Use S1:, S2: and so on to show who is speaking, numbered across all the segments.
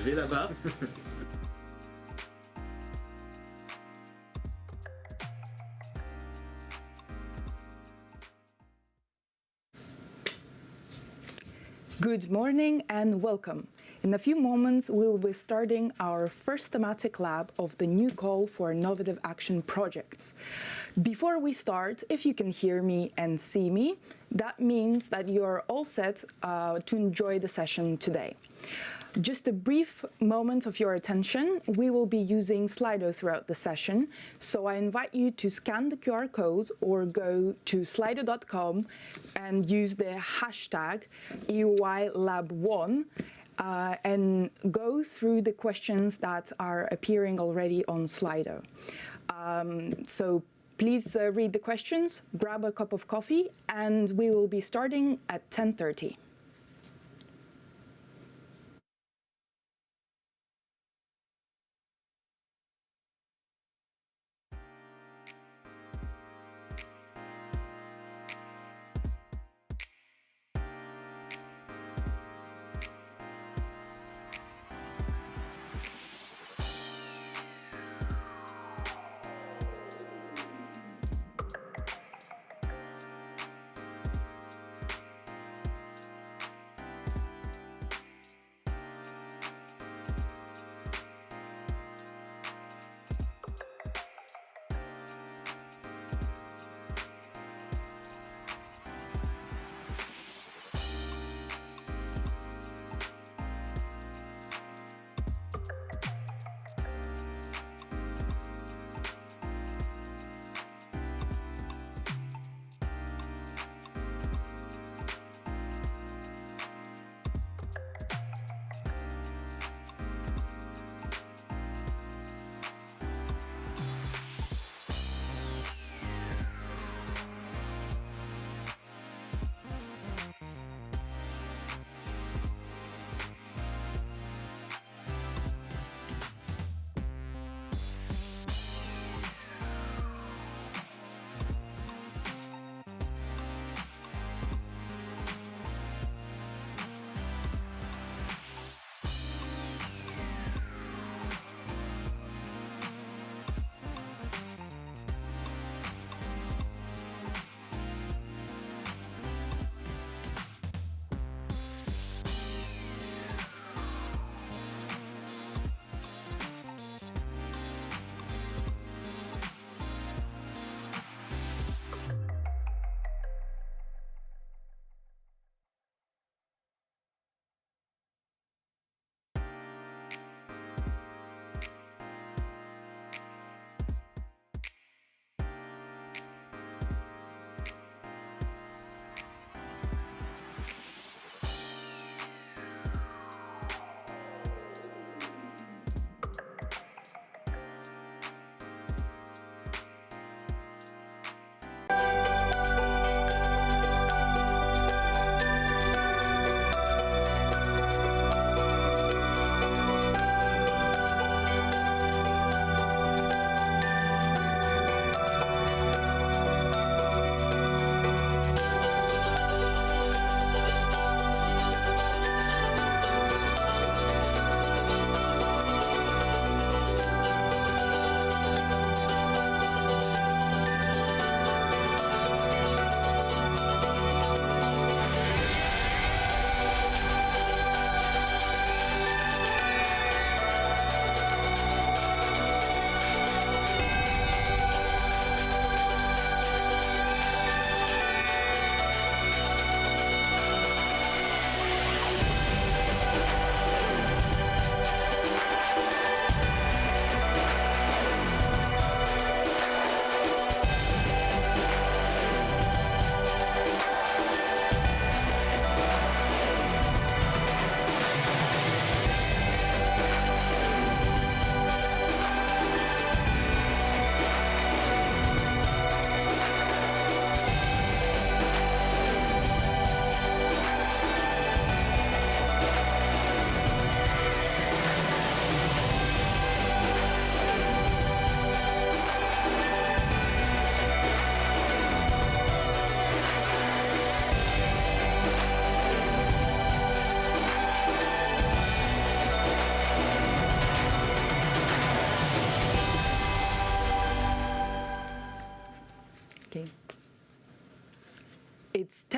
S1: vais là-bas.
S2: Good morning and welcome. In a few moments, we will be starting our first thematic lab of the new call for innovative action projects. Before we start, if you can hear me and see me, that means that you are all set to enjoy the session today. Just a brief moment of your attention. We will be using Slido throughout the session, so I invite you to scan the QR code or go to slido.com and use the hashtag EOYLab1 and go through the questions that are appearing already on Slido. So please read the questions, grab a cup of coffee, and we will be starting at 10:30.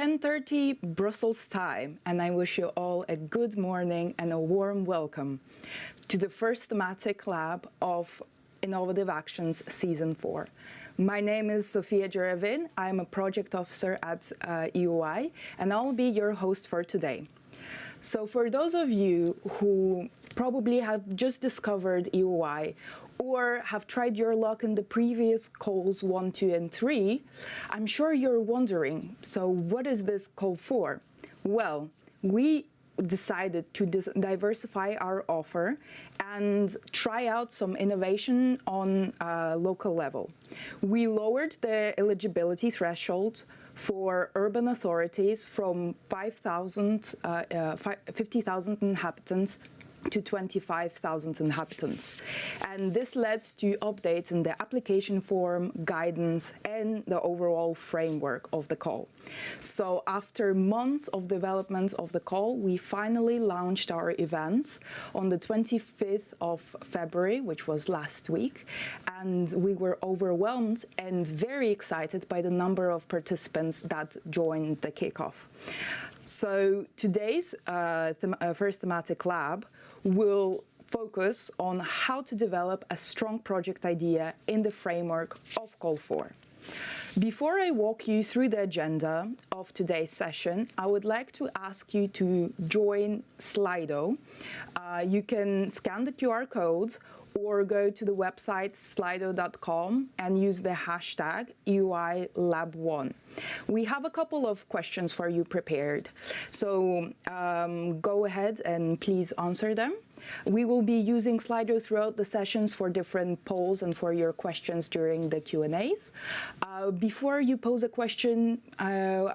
S2: 10:30 Brussels time, and I wish you all a good morning and a warm welcome to the first thematic lab of Innovative Actions Season 4. My name is Sofia Jerevin. I'm a project officer at EUI, and I'll be your host for today. So for those of you who probably have just discovered EUI or have tried your luck in the previous calls 1, 2, and 3, I'm sure you're wondering, so what is this call for? Well, we decided to diversify our offer and try out some innovation on a local level. We lowered the eligibility threshold for urban authorities from 50,000 inhabitants to 25,000 inhabitants. And this led to updates in the application form, guidance, and the overall framework of the call. So after months of development of the call, we finally launched our event on the 25th of February, which was last week. And we were overwhelmed and very excited by the number of participants that joined the kickoff. So today's first thematic lab will focus on how to develop a strong project idea in the framework of Call 4. Before I walk you through the agenda of today's session, I would like to ask you to join Slido. You can scan the QR code or go to the website slido.com and use the hashtag EUILab1. We have a couple of questions for you prepared, so go ahead and please answer them. We will be using Slido throughout the sessions for different polls and for your questions during the Q&As. Before you pose a question,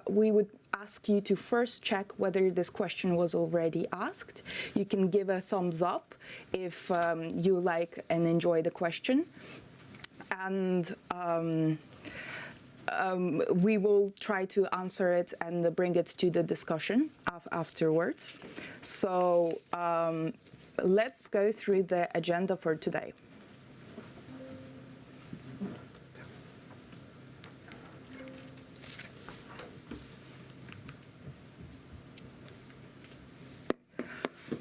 S2: we would ask you to first check whether this question was already asked. You can give a thumbs up if you like and enjoy the question. And we will try to answer it and bring it to the discussion afterwards. So let's go through the agenda for today.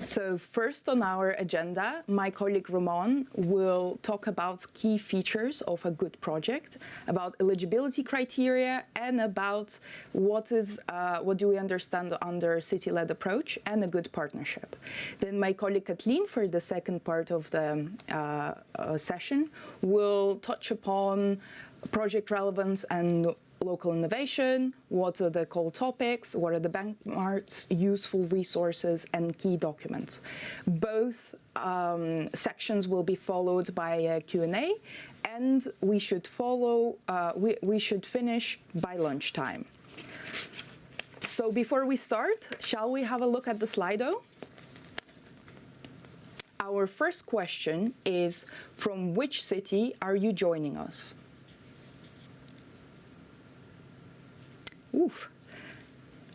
S2: So first on our agenda, my colleague Roman will talk about key features of a good project, about eligibility criteria, and about what do we understand under city-led approach and a good partnership. Then my colleague Kathleen, for the second part of the session, will touch upon project relevance and local innovation, what are the core topics, what are the benchmarks, useful resources, and key documents. Both sections will be followed by a Q&A, and we should finish by lunchtime. So before we start, shall we have a look at the Slido? Our first question is, from which city are you joining us? Oof.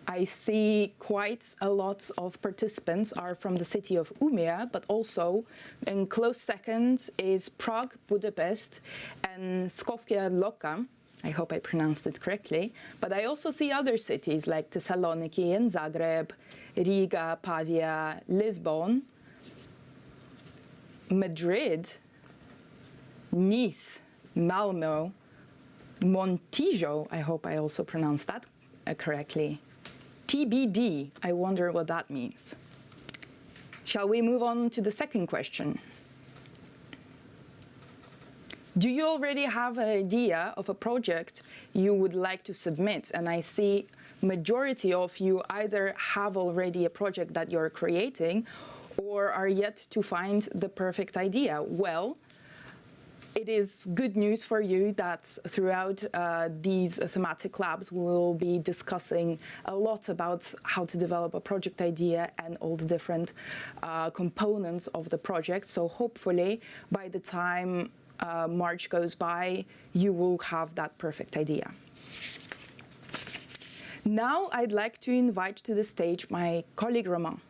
S2: I see quite a lot of participants are from the city of Umeå, but also in close second is Prague, Budapest, and Skopje Loka. I hope I pronounced it correctly. But I also see other cities like Thessaloniki and Zagreb, Riga, Pavia, Lisbon, Madrid, Nice, Malmö, Montijo, I hope I also pronounced that correctly. TBD, I wonder what that means. Shall we move on to the second question? Do you already have an idea of a project you would like to submit? And I see majority of you either have already a project that you're creating or are yet to find the perfect idea. Well, it is good news for you that throughout these thematic labs, we will be discussing a lot about how to develop a project idea and all the different components of the project. So hopefully, by the time March goes by, you will have that perfect idea. Now I'd like to invite to the stage my colleague Roman.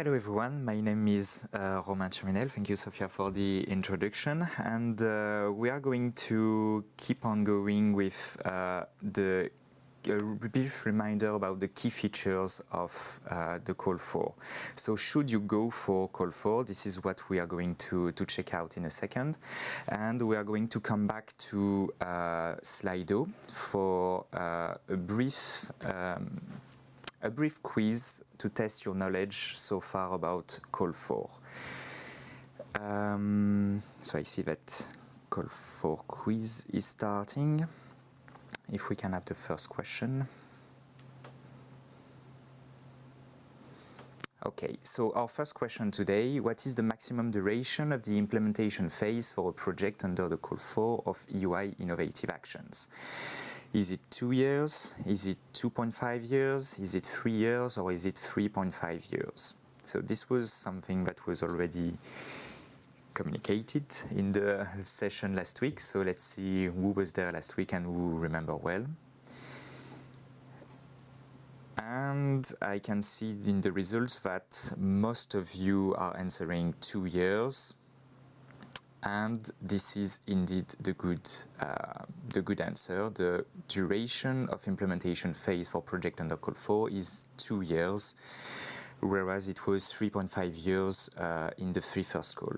S1: Hello everyone, my name is Romain Turminel. Thank you, Sophia, for the introduction. And we are going to keep on going with a brief reminder about the key features of the Call 4. So should you go for Call 4, this is what we are going to check out in a second. And we are going to come back to Slido for a brief quiz to test your knowledge so far about Call 4. So I see that Call 4 quiz is starting. If we can have the first question. Okay, so our first question today, what is the maximum duration of the implementation phase for a project under the Call 4 of EUI Innovative Actions? Is it 2 years? Is it 2.5 years? Is it 3 years? Or is it 3.5 years? So this was something that was already communicated in the session last week. So let's see who was there last week and who remember well. And I can see in the results that most of you are answering 2 years. And this is indeed the good answer. The duration of implementation phase for project under Call 4 is 2 years, whereas it was 3.5 years in the first call.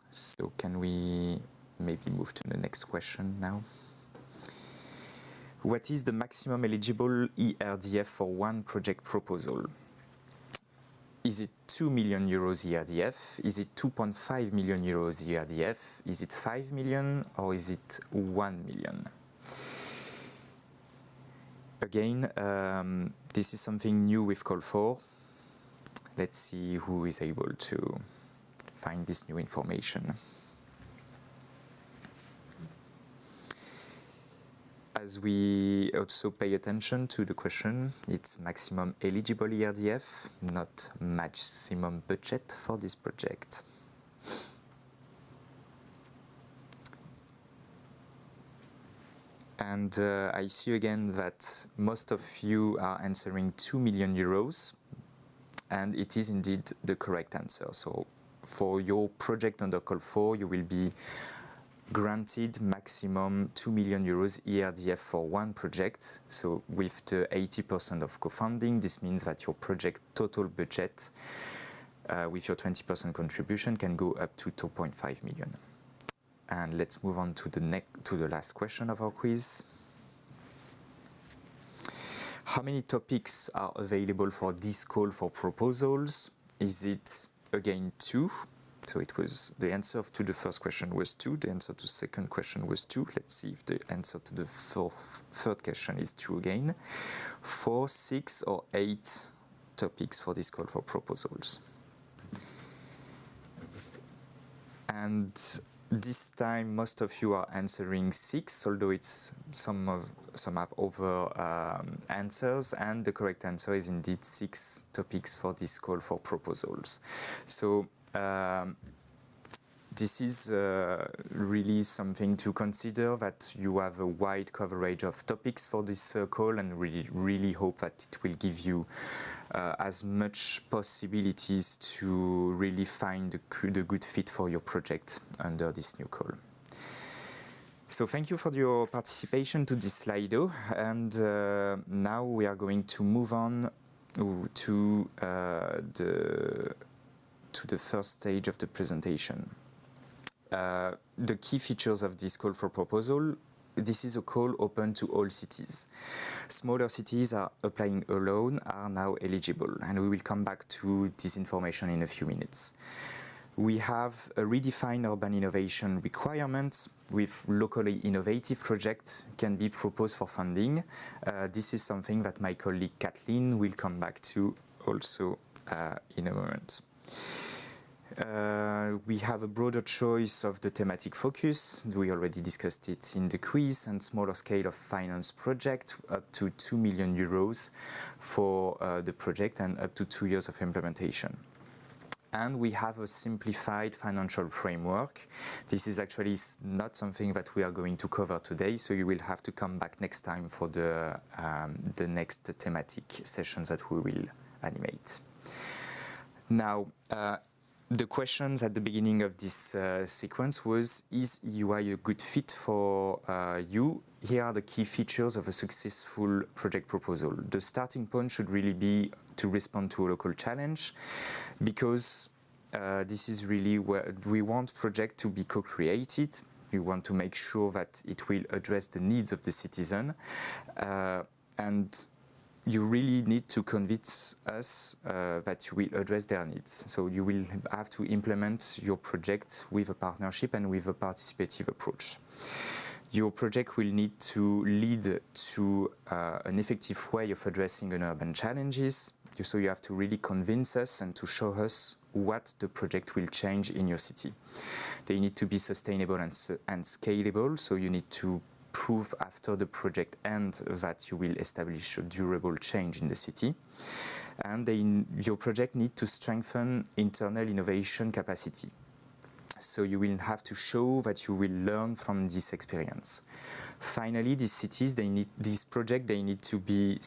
S1: So can we maybe move to the next question now? What is the maximum eligible ERDF for one project proposal? Is it 2 million euros ERDF? Is it 2.5 million euros ERDF? Is it 5 million or is it 1 million? Again, this is something new with Call 4. Let's see who is able to find this new information. As we also pay attention to the question, it's maximum eligible ERDF, not maximum budget for this project. And I see again that most of you are answering 2 million euros, and it is indeed the correct answer. So for your project under Call 4, you will be granted maximum 2 million euros ERDF for one project. So with the 80% of co-funding, this means that your project total budget with your 20% contribution can go up to 2.5 million. And let's move on to the last question of our quiz. How many topics are available for this call for proposals? Is it again 2? So it was the answer to the first question was 2. The answer to the second question was 2. Let's see if the answer to the third question is 2 again. 4, 6, or 8 topics for this call for proposals. And this time, most of you are answering 6, although it's some have other answers, and the correct answer is indeed 6 topics for this call for proposals. So this is really something to consider, that you have a wide coverage of topics for this call, and really hope that it will give you as much possibilities to really find the good fit for your project under this new call. So thank you for your participation to this Slido, and now we are going to move on to the first stage of the presentation. The key features of this call for proposal: this is a call open to all cities. Smaller cities are applying alone are now eligible, and we will come back to this information in a few minutes. We have a redefined urban innovation requirements with locally innovative projects can be proposed for funding. This is something that my colleague Kathleen will come back to also in a moment. We have a broader choice of the thematic focus. We already discussed it in the quiz, and smaller scale of finance project up to 2 million euros for the project and up to 2 years of implementation. And we have a simplified financial framework. This is actually not something that we are going to cover today, so you will have to come back next time for the next thematic sessions that we will animate. Now, the questions at the beginning of this sequence was, is EUI a good fit for you? Here are the key features of a successful project proposal. The starting point should really be to respond to a local challenge, because this is really where we want project to be co-created. We want to make sure that it will address the needs of the citizen, and you really need to convince us that you will address their needs. So you will have to implement your project with a partnership and with a participative approach. Your project will need to lead to an effective way of addressing an urban challenges. So you have to really convince us and to show us what the project will change in your city. They need to be sustainable and scalable, so you need to prove after the project ends that you will establish a durable change in the city. And your project needs to strengthen internal innovation capacity. So you will have to show that you will learn from this experience. Finally, these cities, this project, they need to be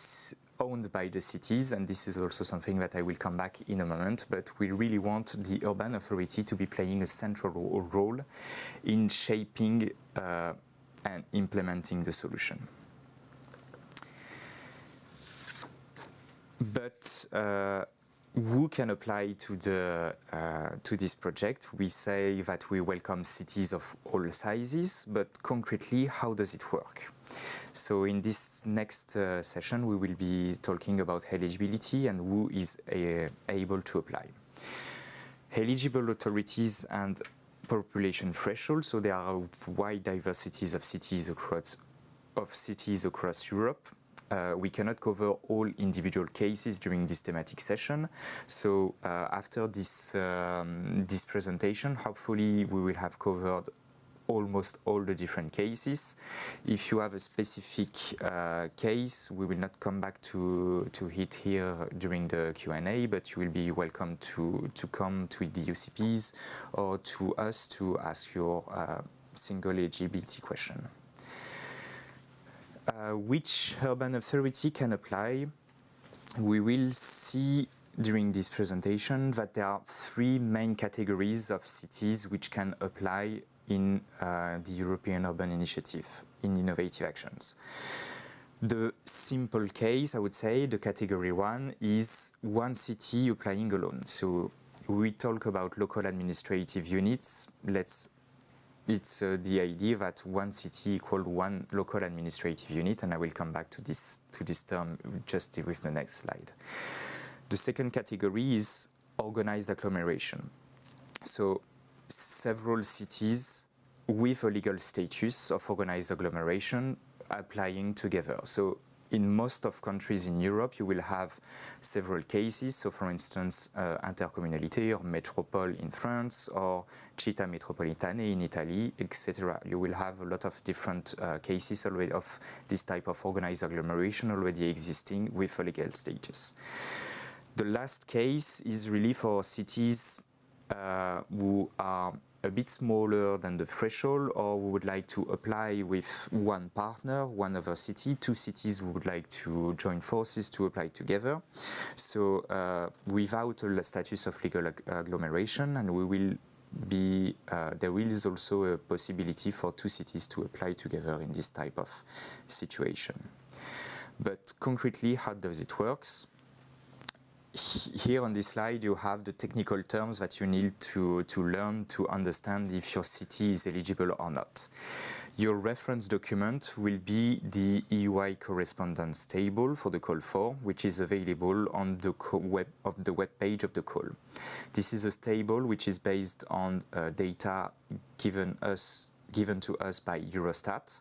S1: owned by the cities, and this is also something that I will come back in a moment, but we really want the urban authority to be playing a central role in shaping and implementing the solution. But who can apply to this project? We say that we welcome cities of all sizes, but concretely, how does it work? So in this next session, we will be talking about eligibility and who is able to apply. Eligible authorities and population threshold. So there are wide diversities of cities across Europe. We cannot cover all individual cases during this thematic session. So after this presentation, hopefully we will have covered almost all the different cases. If you have a specific case, we will not come back to it here during the Q&A, but you will be welcome to come to the UCPs or to us to ask your single eligibility question. Which urban authority can apply? We will see during this presentation that there are three main categories of cities which can apply in the European Urban Initiative in innovative actions. The simple case, I would say, the category one is one city applying alone. So we talk about local administrative units. It's the idea that one city equals one local administrative unit, and I will come back to this term just with the next slide. The second category is organized agglomeration. So several cities with a legal status of organized agglomeration applying together. So in most of countries in Europe, you will have several cases. So for instance, intercommunalité or métropole in France or città metropolitane in Italy, etc. You will have a lot of different cases already of this type of organized agglomeration already existing with a legal status. The last case is really for cities who are a bit smaller than the threshold, or who would like to apply with one partner, one other city, two cities who would like to join forces to apply together. So without a status of legal agglomeration, and we will be, there is also a possibility for two cities to apply together in this type of situation. But concretely, how does it work? Here on this slide, you have the technical terms that you need to learn to understand if your city is eligible or not. Your reference document will be the EUI correspondence table for the call for, which is available on the web page of the call. This is a table which is based on data given to us by Eurostat,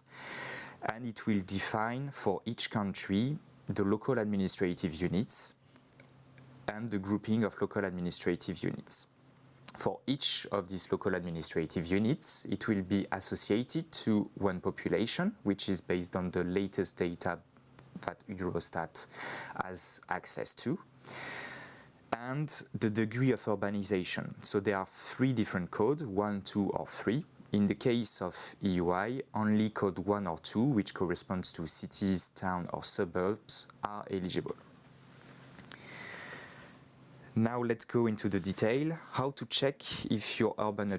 S1: and it will define for each country the local administrative units and the grouping of local administrative units. For each of these local administrative units, it will be associated to one population, which is based on the latest data that Eurostat has access to, and the degree of urbanization. So there are three different codes, 1, 2, or 3. In the case of EUI, only code 1 or 2, which corresponds to cities, towns, or suburbs, are eligible. Now let's go into the detail, how to check if your urban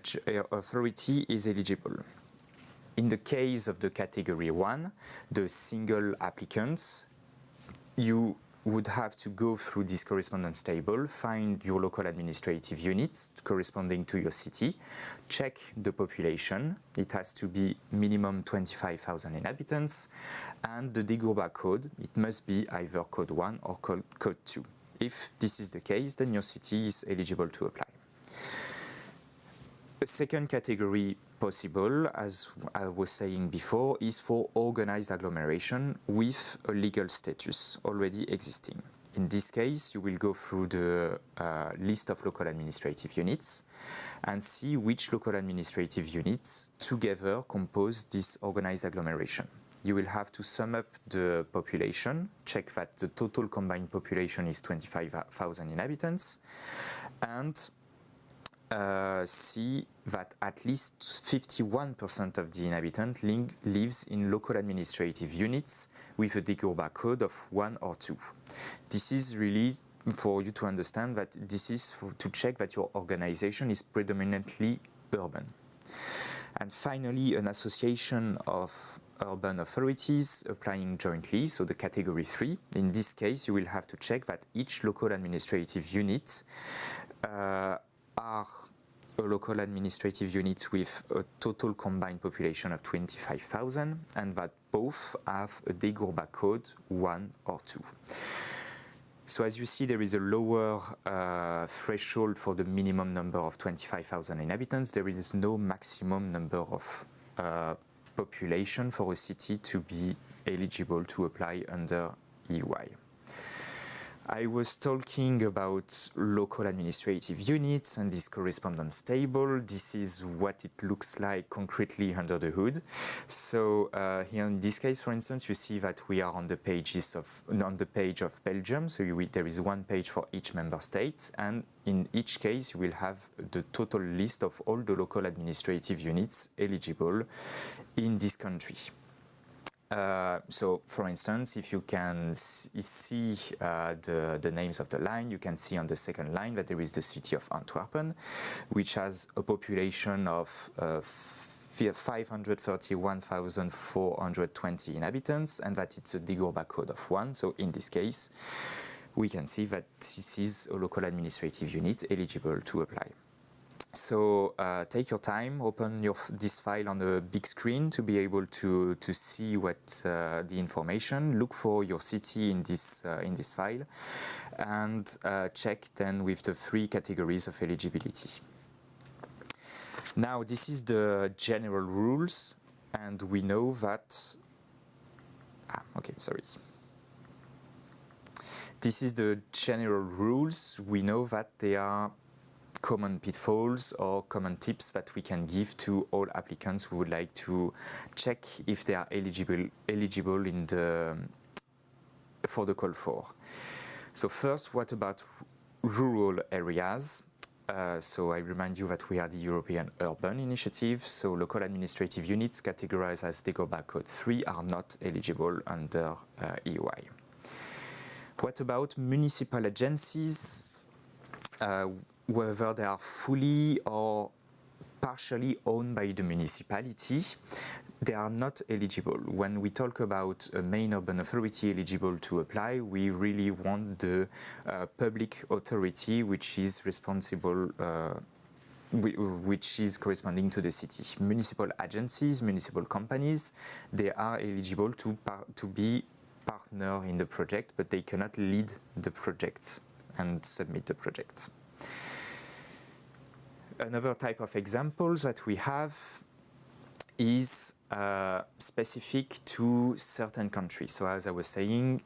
S1: authority is eligible. In the case of the category 1, the single applicants, you would have to go through this correspondence table, find your local administrative units corresponding to your city, check the population, it has to be minimum 25,000 inhabitants, and the Degurba code, it must be either code 1 or code 2. If this is the case, then your city is eligible to apply. A second category possible, as I was saying before, is for organized agglomeration with a legal status already existing. In this case, you will go through the list of local administrative units and see which local administrative units together compose this organized agglomeration. You will have to sum up the population, check that the total combined population is 25,000 inhabitants, and see that at least 51% of the inhabitants lives in local administrative units with a Degurba code of 1 or 2. This is really for you to understand that this is to check that your organization is predominantly urban. And finally, an association of urban authorities applying jointly, so the category 3. In this case, you will have to check that each local administrative unit are a local administrative unit with a total combined population of 25,000 and that both have a Degurba code 1 or 2. So as you see, there is a lower threshold for the minimum number of 25,000 inhabitants. There is no maximum number of population for a city to be eligible to apply under EY. I was talking about local administrative units and this correspondence table. This is what it looks like concretely under the hood. So here in this case, for instance, you see that we are on the page of Belgium. So there is one page for each member state, and in each case, you will have the total list of all the local administrative units eligible in this country. So, for instance, if you can see the names of the line, you can see on the second line that there is the city of Antwerp, which has a population of 531,420 inhabitants, and that it's a Degurba code of 1. So, in this case, we can see that this is a local administrative unit eligible to apply. So take your time, open this file on the big screen to be able to see what the information. Look for your city in this file, and check then with the 3 categories of eligibility. Now this is the general rules, and we know that. This is the general rules. We know that they are common pitfalls or common tips that we can give to all applicants who would like to check if they are eligible for the call for. So first, what about rural areas? So I remind you that we are the European Urban Initiative, so local administrative units categorized as Degurba Code 3 are not eligible under EY. What about municipal agencies? Whether they are fully or partially owned by the municipality, they are not eligible. When we talk about a main urban authority eligible to apply, we really want the public authority which is responsible, which is corresponding to the city. Municipal agencies, municipal companies, they are eligible to be partner in the project, but they cannot lead the project and submit the project. Another type of examples that we have is specific to certain countries. So as I was saying,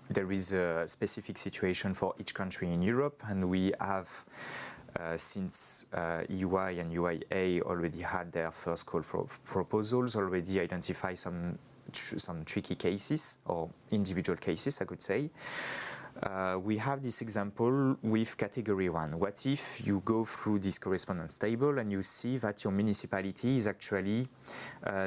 S1: there is a specific situation for each country in Europe, and we have, since EY and UIA already had their first call for proposals, already identified some tricky cases, or individual cases, I could say. We have this example with category 1. What if you go through this correspondence table and you see that your municipality is actually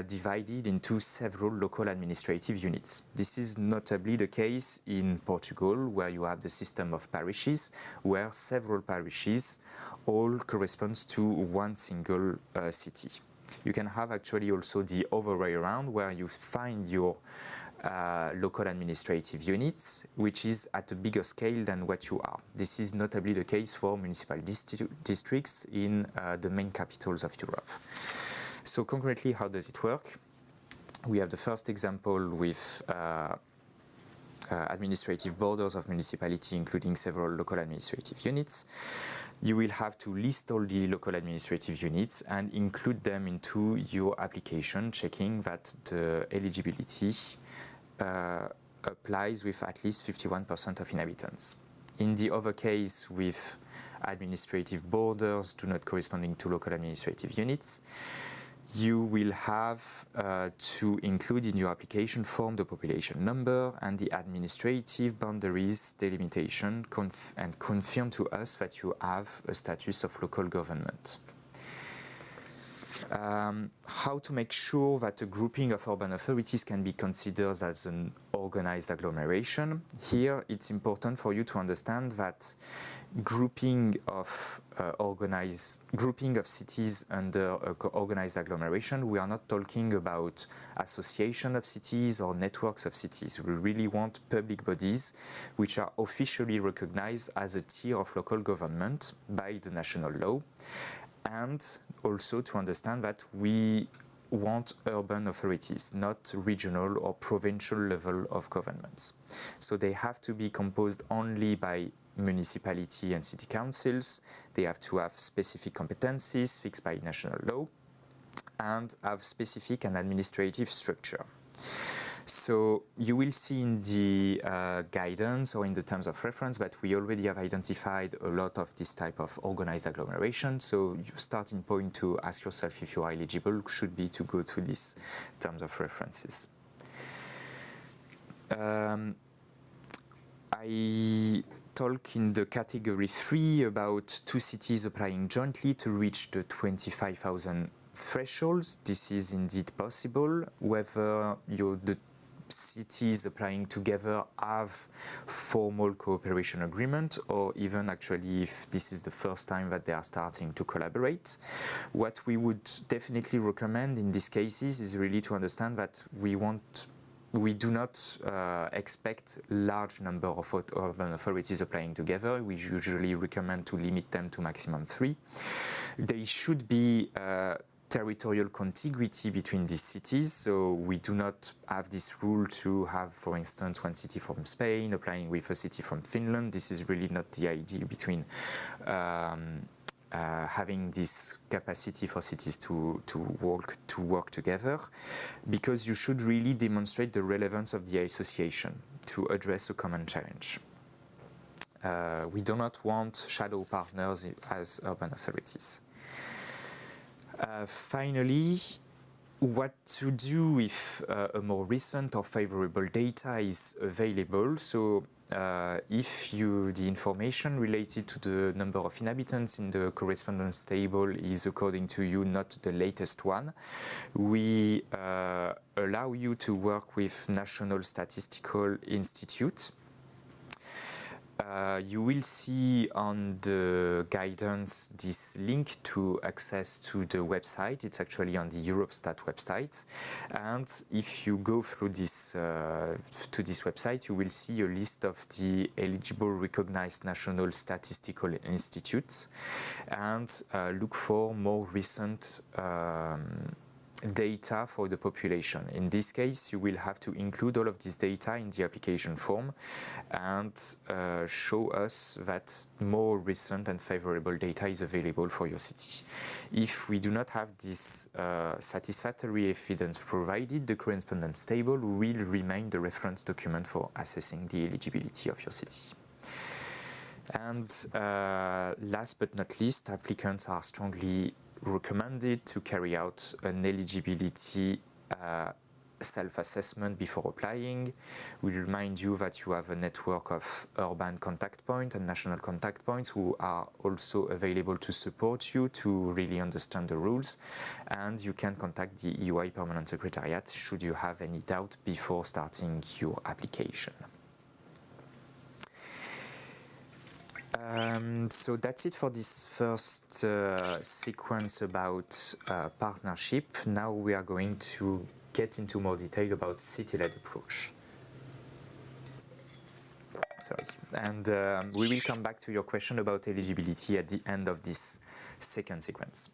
S1: divided into several local administrative units? This is notably the case in Portugal, where you have the system of parishes, where several parishes all corresponds to one single city. You can have actually also the other way around, where you find your local administrative units, which is at a bigger scale than what you are. This is notably the case for municipal districts in the main capitals of Europe. So concretely, how does it work? We have the first example with administrative borders of municipality, including several local administrative units. You will have to list all the local administrative units and include them into your application, checking that the eligibility applies with at least 51% of inhabitants. In the other case, with administrative borders do not corresponding to local administrative units, you will have to include in your application form the population number and the administrative boundaries delimitation and confirm to us that you have a status of local government. How to make sure that a grouping of urban authorities can be considered as an organized agglomeration. Here it's important for you to understand that grouping of cities under organized agglomeration, we are not talking about association of cities or networks of cities. We really want public bodies which are officially recognized as a tier of local government by the national law. And also to understand that we want urban authorities, not regional or provincial level of governments. So they have to be composed only by municipality and city councils. They have to have specific competencies fixed by national law and have specific and administrative structure. So you will see in the guidance or in the terms of reference that we already have identified a lot of this type of organized agglomeration. So your starting point to ask yourself if you are eligible should be to go to these terms of references. I talk in the category 3 about two cities applying jointly to reach the 25,000 thresholds. This is indeed possible, whether the cities applying together have formal cooperation agreement or even actually if this is the first time that they are starting to collaborate. What we would definitely recommend in these cases is really to understand that we do not expect large number of urban authorities applying together. We usually recommend to limit them to maximum 3. They should be territorial contiguity between these cities, so we do not have this rule to have, for instance, one city from Spain applying with a city from Finland. This is really not the idea between having this capacity for cities to work together, because you should really demonstrate the relevance of the association to address a common challenge. We do not want shadow partners as urban authorities. Finally, what to do if a more recent or favorable data is available. So if the information related to the number of inhabitants in the correspondence table is, according to you, not the latest one, we allow you to work with National Statistical Institute. You will see on the guidance this link to access to the website. It's actually on the Eurostat website, and if you go through this to this website, you will see a list of the eligible recognized national statistical institutes, and look for more recent data for the population. In this case, you will have to include all of this data in the application form and show us that more recent and favorable data is available for your city. If we do not have this satisfactory evidence provided, the correspondence table will remain the reference document for assessing the eligibility of your city. And last but not least, applicants are strongly recommended to carry out an eligibility self-assessment before applying. We remind you that you have a network of urban contact points and national contact points who are also available to support you to really understand the rules. And you can contact the EY Permanent Secretariat should you have any doubt before starting your application. So that's it for this first sequence about partnership. Now we are going to get into more detail about city-led approach. Sorry. And we will come back to your question about eligibility at the end of this second sequence.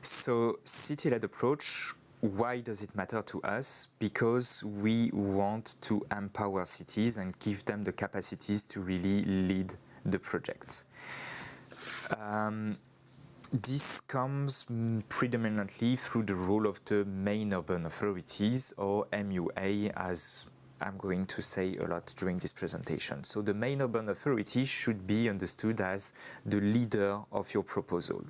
S1: So city-led approach, why does it matter to us? Because we want to empower cities and give them the capacities to really lead the project. This comes predominantly through the role of the main urban authorities, or MUA, as I'm going to say a lot during this presentation. So the main urban authority should be understood as the leader of your proposal.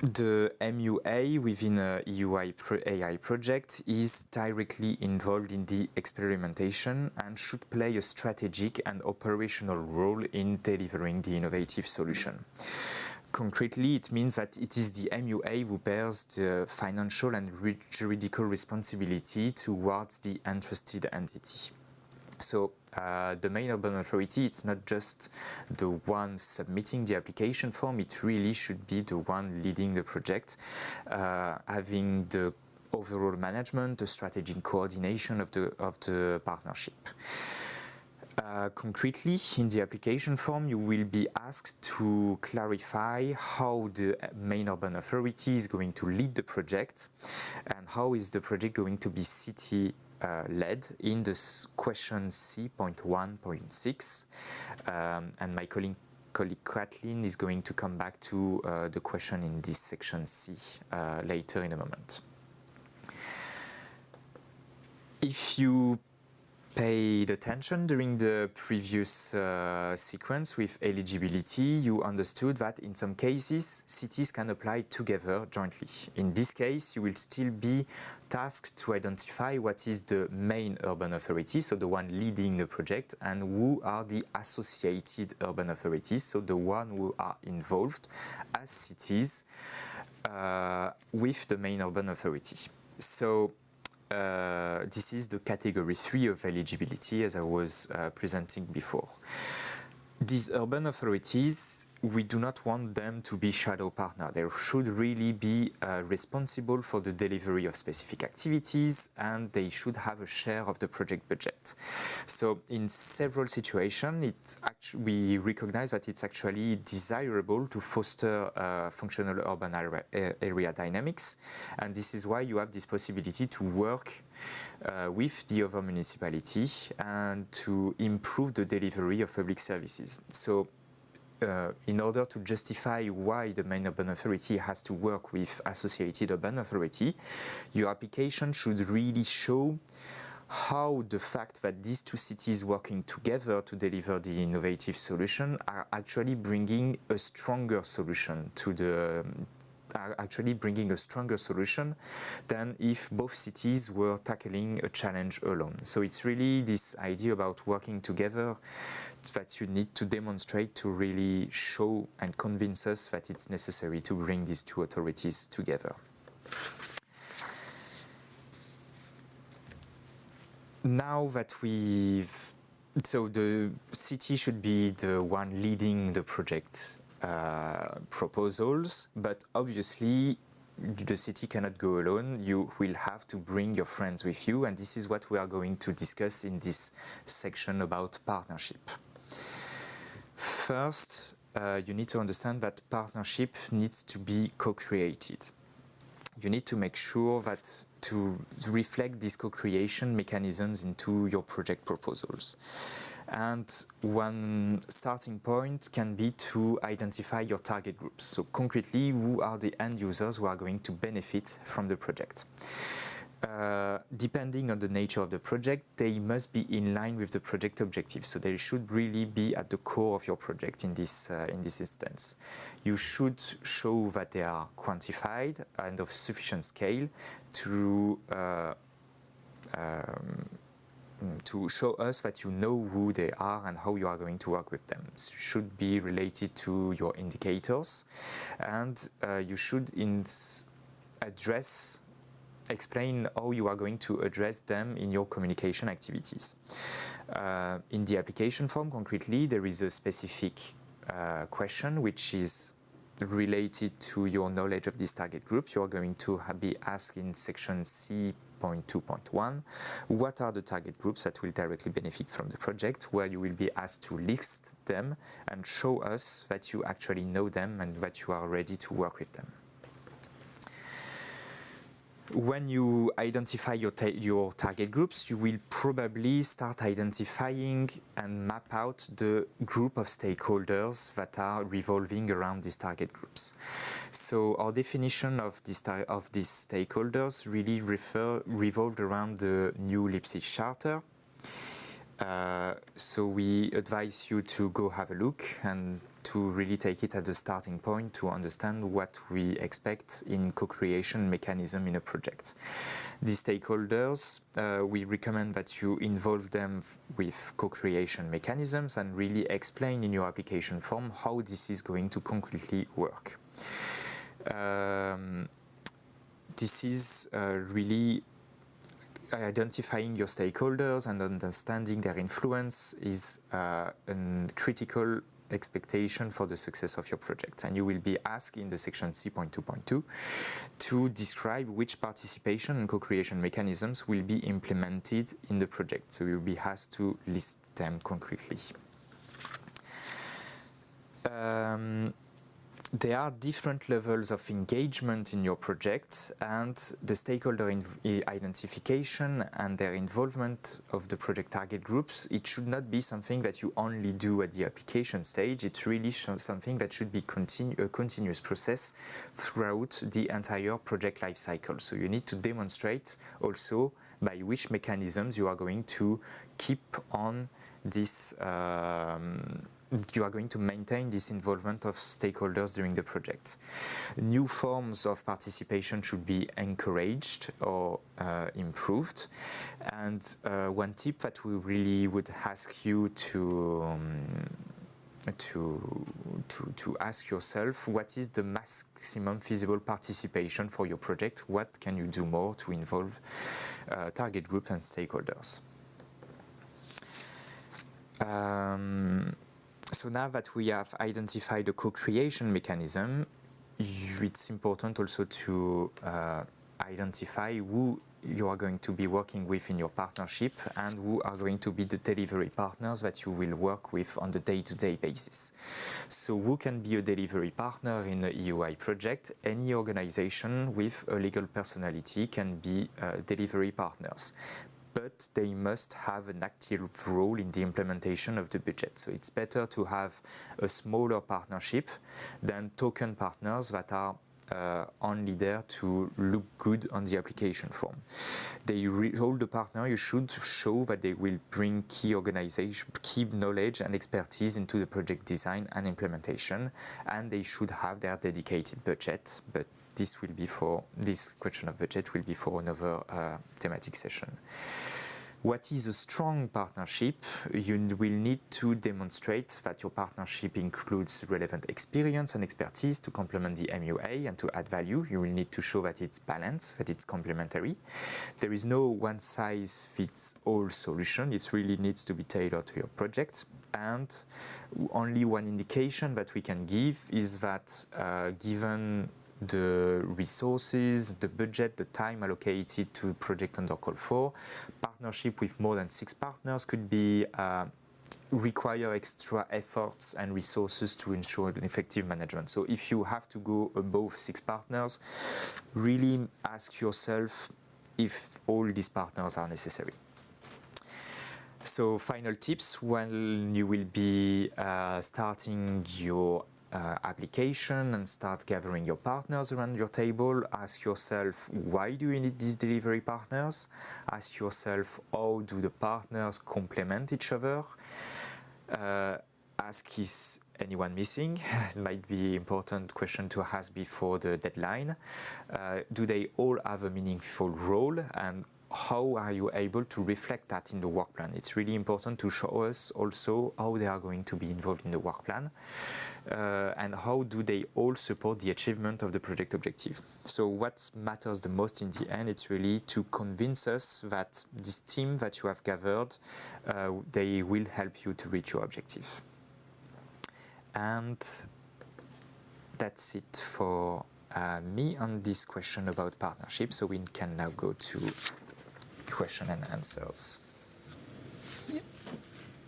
S1: The MUA within a EUI AI project is directly involved in the experimentation and should play a strategic and operational role in delivering the innovative solution. Concretely, it means that it is the MUA who bears the financial and juridical responsibility towards the entrusted entity. So the main urban authority, it's not just the one submitting the application form, it really should be the one leading the project, having the overall management, the strategic coordination of the partnership. Concretely, in the application form, you will be asked to clarify how the main urban authority is going to lead the project and how is the project going to be city-led in this question C.1.6. And my colleague Kathleen is going to come back to the question in this section C later in a moment. If you paid attention during the previous sequence with eligibility, you understood that in some cases cities can apply together jointly. In this case, you will still be tasked to identify what is the main urban authority, so the one leading the project, and who are the associated urban authorities, so the one who are involved as cities with the main urban authority. So this is the category 3 of eligibility, as I was presenting before. These urban authorities, we do not want them to be shadow partner. They should really be responsible for the delivery of specific activities, and they should have a share of the project budget. So in several situations, we recognize that it's actually desirable to foster functional urban area dynamics, and this is why you have this possibility to work with the other municipality and to improve the delivery of public services. So in order to justify why the main urban authority has to work with associated urban authority, your application should really show how the fact that these two cities working together to deliver the innovative solution are actually bringing a stronger solution than if both cities were tackling a challenge alone. So it's really this idea about working together that you need to demonstrate to really show and convince us that it's necessary to bring these two authorities together. Now that so the city should be the one leading the project proposals, but obviously the city cannot go alone. You will have to bring your friends with you, and this is what we are going to discuss in this section about partnership. First, you need to understand that partnership needs to be co-created. You need to make sure that to reflect these co-creation mechanisms into your project proposals. And one starting point can be to identify your target groups. So concretely, who are the end users who are going to benefit from the project? depending on the nature of the project, they must be in line with the project objectives. So they should really be at the core of your project in this instance. You should show that they are quantified and of sufficient scale to show us that you know who they are and how you are going to work with them. It should be related to your indicators, and you should explain how you are going to address them in your communication activities. In the application form, concretely, there is a specific question which is related to your knowledge of this target group. You are going to be asked in section C.2.1, what are the target groups that will directly benefit from the project, where you will be asked to list them and show us that you actually know them and that you are ready to work with them. When you identify your target groups, you will probably start identifying and map out the group of stakeholders that are revolving around these target groups. So our definition of these stakeholders really revolved around the new Leipzig Charter. So we advise you to go have a look and to really take it as a starting point to understand what we expect in co-creation mechanism in a project. These stakeholders, we recommend that you involve them with co-creation mechanisms and really explain in your application form how this is going to concretely work. This is really identifying your stakeholders and understanding their influence is a critical expectation for the success of your project. And you will be asked in the section C.2.2 to describe which participation and co-creation mechanisms will be implemented in the project. So you will be asked to list them concretely. There are different levels of engagement in your project, and the stakeholder identification and their involvement of the project target groups, it should not be something that you only do at the application stage. It's really something that should be a continuous process throughout the entire project life cycle. So you need to demonstrate also by which mechanisms you are going to keep on this you are going to maintain this involvement of stakeholders during the project. New forms of participation should be encouraged or improved. And one tip that we really would ask you to ask yourself, what is the maximum feasible participation for your project? What can you do more to involve target groups and stakeholders? So now that we have identified the co-creation mechanism, it's important also to identify who you are going to be working with in your partnership and who are going to be the delivery partners that you will work with on the day-to-day basis. So who can be a delivery partner in a EUI project? Any organization with a legal personality can be delivery partners, but they must have an active role in the implementation of the budget. So it's better to have a smaller partnership than token partners that are only there to look good on the application form. They hold the partner, you should show that they will bring key knowledge and expertise into the project design and implementation, and they should have their dedicated budget, but this question of budget will be for another thematic session. What is a strong partnership? You will need to demonstrate that your partnership includes relevant experience and expertise to complement the MUA and to add value. You will need to show that it's balanced, that it's complementary. There is no one-size-fits-all solution. It really needs to be tailored to your project. And only one indication that we can give is that given the resources, the budget, the time allocated to project under call for, partnership with more than 6 partners could be require extra efforts and resources to ensure an effective management. So if you have to go above 6 partners, really ask yourself if all these partners are necessary. So final tips when you will be starting your application and start gathering your partners around your table. Ask yourself, why do you need these delivery partners? Ask yourself, how do the partners complement each other? Ask, is anyone missing? It might be an important question to ask before the deadline. Do they all have a meaningful role, and how are you able to reflect that in the work plan? It's really important to show us also how they are going to be involved in the work plan, and how do they all support the achievement of the project objective. So what matters the most in the end, it's really to convince us that this team that you have gathered, they will help you to reach your objective. And that's it for me on this question about partnership. So we can now go to question and answers.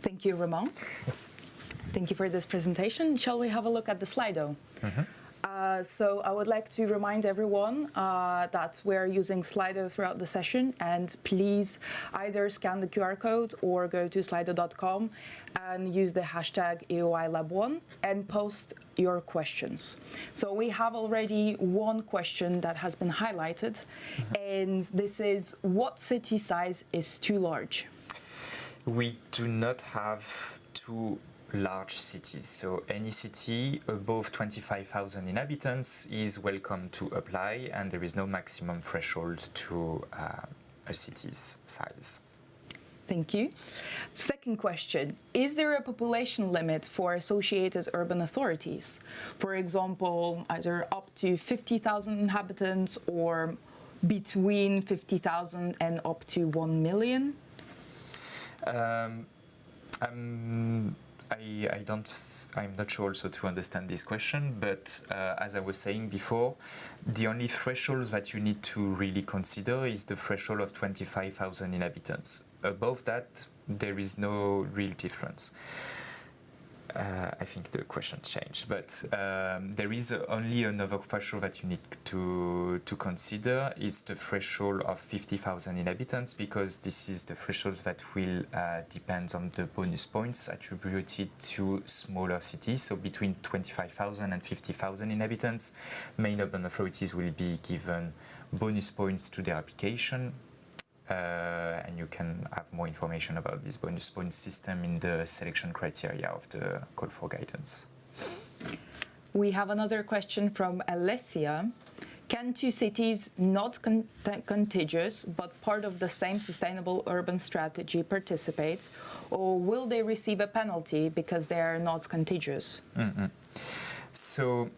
S2: Thank you, Ramon. Thank you for this presentation. Shall we have a look at the Slido? So I would like to remind everyone that we're using Slido throughout the session, and please either scan the QR code or go to slido.com and use the hashtag AOILab1 and post your questions. So we have already one question that has been highlighted, and this is, what city size is too large?
S1: We do not have too large cities, so any city above 25,000 inhabitants is welcome to apply, and there is no maximum threshold to a city's size.
S2: Thank you. Second question, is there a population limit for associated urban authorities? For example, either up to 50,000 inhabitants or between 50,000 and up to 1 million?
S1: I'm not sure also to understand this question, but as I was saying before, the only thresholds that you need to really consider is the threshold of 25,000 inhabitants. Above that, there is no real difference. I think the questions changed, but there is only another threshold that you need to consider. It's the threshold of 50,000 inhabitants, because this is the threshold that will depend on the bonus points attributed to smaller cities. So between 25,000 and 50,000 inhabitants, main urban authorities will be given bonus points to their application. And you can have more information about this bonus point system in the selection criteria of the call for guidance.
S2: We have another question from Alessia. Can two cities not contiguous but part of the same sustainable urban strategy participate, or will they receive a penalty because they are not contiguous?
S1: So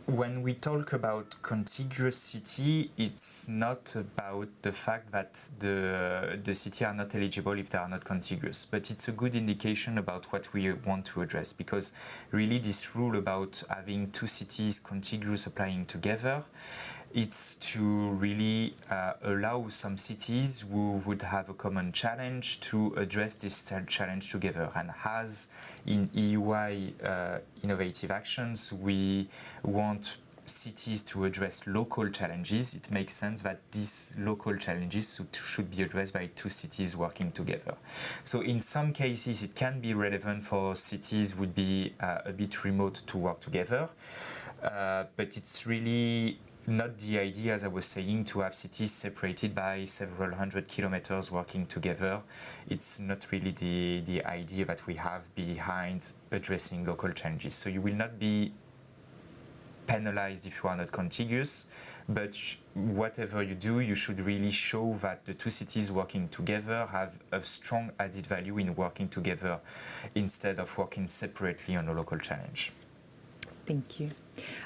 S1: when we talk about contiguous city, it's not about the fact that the city are not eligible if they are not contiguous, but it's a good indication about what we want to address, because really this rule about having two cities contiguous applying together, it's to really allow some cities who would have a common challenge to address this challenge together. And as in EUI innovative actions, we want cities to address local challenges. It makes sense that these local challenges should be addressed by two cities working together. So in some cases, it can be relevant for cities would be a bit remote to work together, but it's really not the idea, as I was saying, to have cities separated by several hundred kilometers working together. It's not really the idea that we have behind addressing local challenges. So you will not be penalized if you are not contiguous, but whatever you do, you should really show that the two cities working together have a strong added value in working together instead of working separately on a local challenge.
S2: Thank you.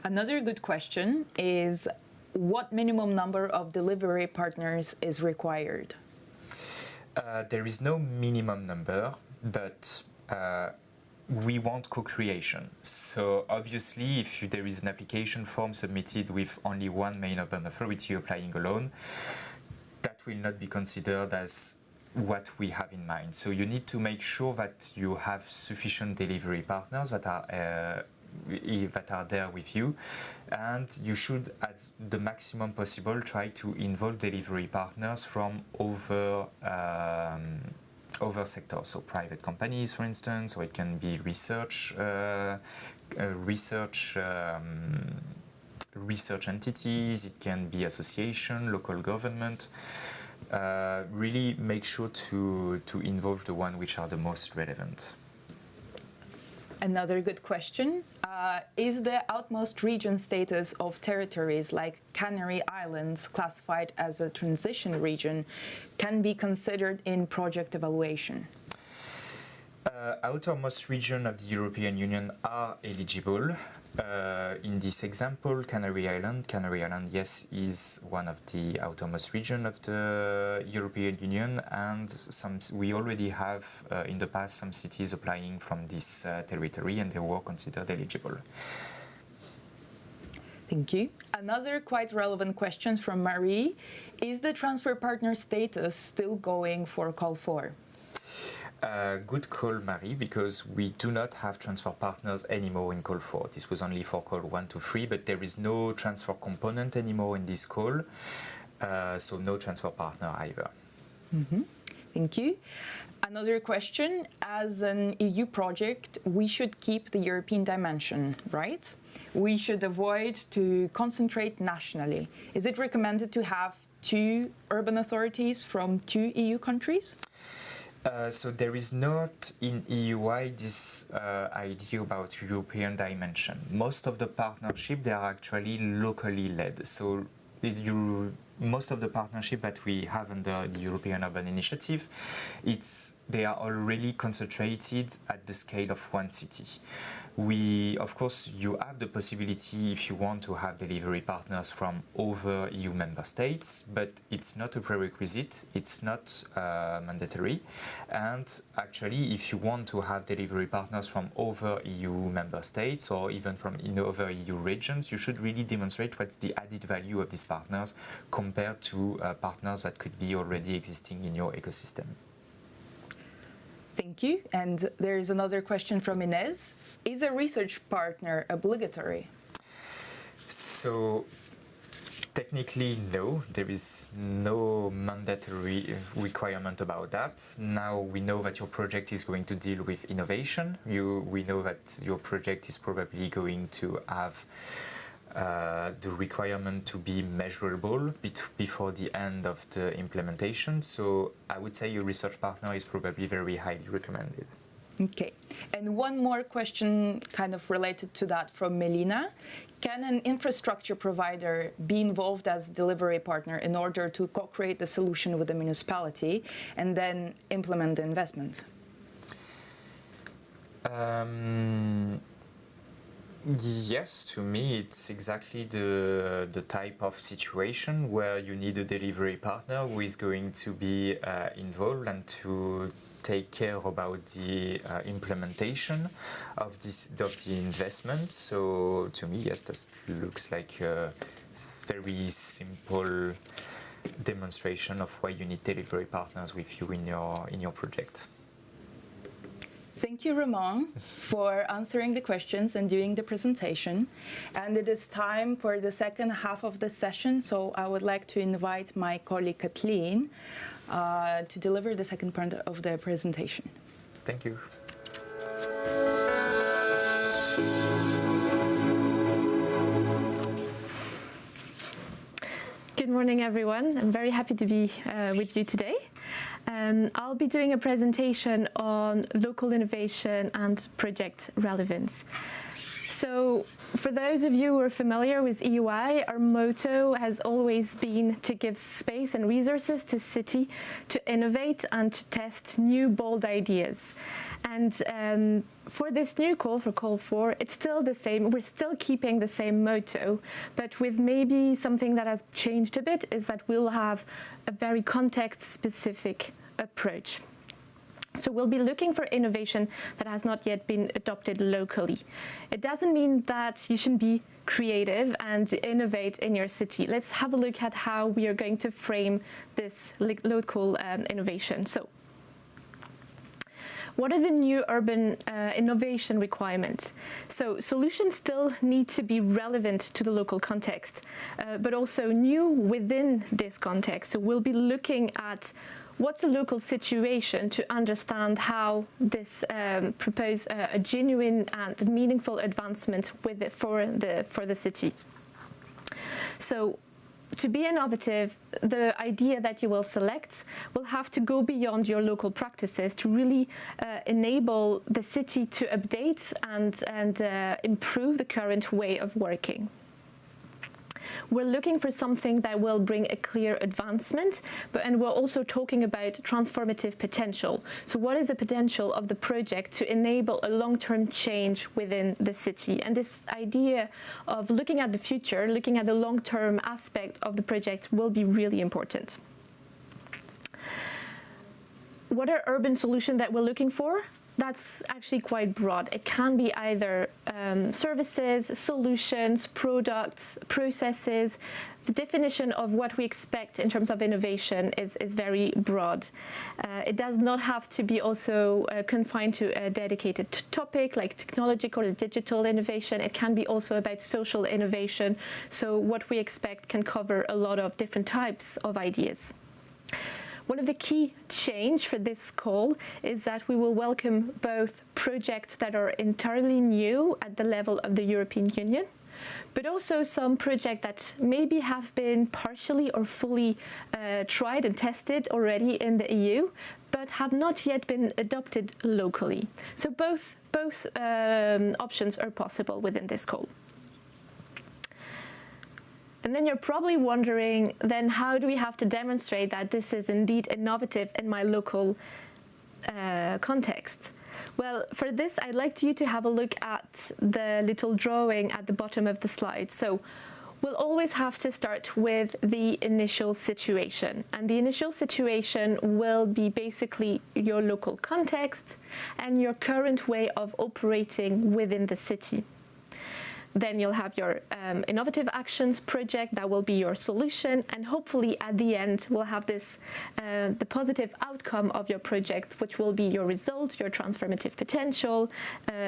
S2: Another good question is, what minimum number of delivery partners is required?
S1: There is no minimum number, but we want co-creation. So obviously, if there is an application form submitted with only one main urban authority applying alone, that will not be considered as what we have in mind. So you need to make sure that you have sufficient delivery partners that are there with you, and you should, at the maximum possible, try to involve delivery partners from other other sectors, so private companies, for instance, or it can be research entities, it can be association, local government. Really make sure to involve the one which are the most relevant.
S2: Another good question. Is the outmost region status of territories like Canary Islands classified as a transition region can be considered in project evaluation?
S1: Outermost regions of the European Union are eligible. In this example, Canary Island, yes, is one of the outermost regions of the European Union, and we already have in the past some cities applying from this territory, and they were considered eligible.
S2: Thank you. Another quite relevant question from Marie. Is the transfer partner status still going for Call 4?
S1: Good call, Marie, because we do not have transfer partners anymore in Call 4. This was only for Call 1 to 3, but there is no transfer component anymore in this call, so no transfer partner either.
S2: Thank you. Another question. As an EU project, we should keep the European dimension, right? We should avoid to concentrate nationally. Is it recommended to have 2 urban authorities from 2 EU countries?
S1: So there is not in EU-wide this idea about European dimension. Most of the partnership, they are actually locally led. So most of the partnership that we have under the European Urban Initiative, they are already concentrated at the scale of one city. Of course, you have the possibility if you want to have delivery partners from other EU member states, but it's not a prerequisite, it's not mandatory. And actually, if you want to have delivery partners from other EU member states or even from other EU regions, you should really demonstrate what's the added value of these partners compared to partners that could be already existing in your ecosystem.
S2: Thank you. And there's another question from Inez. Is a research partner obligatory?
S1: So technically, no. There is no mandatory requirement about that. Now we know that your project is going to deal with innovation. We know that your project is probably going to have the requirement to be measurable before the end of the implementation. So I would say your research partner is probably very highly recommended.
S2: Okay. And one more question kind of related to that from Melina. Can an infrastructure provider be involved as delivery partner in order to co-create the solution with the municipality and then implement the investment?
S1: Yes, to me it's exactly the type of situation where you need a delivery partner who is going to be involved and to take care about the implementation of the investment. So to me, yes, this looks like a very simple demonstration of why you need delivery partners with you in your project.
S2: Thank you, Ramon, for answering the questions and doing the presentation. And it is time for the second half of the session, so I would like to invite my colleague Kathleen to deliver the second part of the presentation.
S1: Thank you.
S3: Good morning, everyone. I'm very happy to be with you today. I'll be doing a presentation on local innovation and project relevance. So for those of you who are familiar with EUI, our motto has always been to give space and resources to city to innovate and to test new bold ideas. And for this new call, for Call 4, it's still the same. We're still keeping the same motto, but with maybe something that has changed a bit is that we'll have a very context-specific approach. So we'll be looking for innovation that has not yet been adopted locally. It doesn't mean that you shouldn't be creative and innovate in your city. Let's have a look at how we are going to frame this local innovation. So, what are the new urban innovation requirements? So solutions still need to be relevant to the local context, but also new within this context. So we'll be looking at what's a local situation to understand how this propose a genuine and meaningful advancement with it for the city. So, to be innovative, the idea that you will select will have to go beyond your local practices to really enable the city to update and improve the current way of working. We're looking for something that will bring a clear advancement, and we're also talking about transformative potential. So what is the potential of the project to enable a long-term change within the city? And this idea of looking at the future, looking at the long-term aspect of the project will be really important. What are urban solutions that we're looking for? That's actually quite broad. It can be either services, solutions, products, processes. The definition of what we expect in terms of innovation is very broad. It does not have to be also confined to a dedicated topic like technological or digital innovation. It can be also about social innovation. So what we expect can cover a lot of different types of ideas. One of the key change for this call is that we will welcome both projects that are entirely new at the level of the European Union, but also some projects that maybe have been partially or fully tried and tested already in the EU, but have not yet been adopted locally. So both options are possible within this call. And then you're probably wondering, then how do we have to demonstrate that this is indeed innovative in my local context? Well, for this, I'd like you to have a look at the little drawing at the bottom of the slide. So we'll always have to start with the initial situation. And the initial situation will be basically your local context and your current way of operating within the city. Then you'll have your innovative actions project, that will be your solution, and hopefully at the end we'll have this the positive outcome of your project, which will be your result, your transformative potential,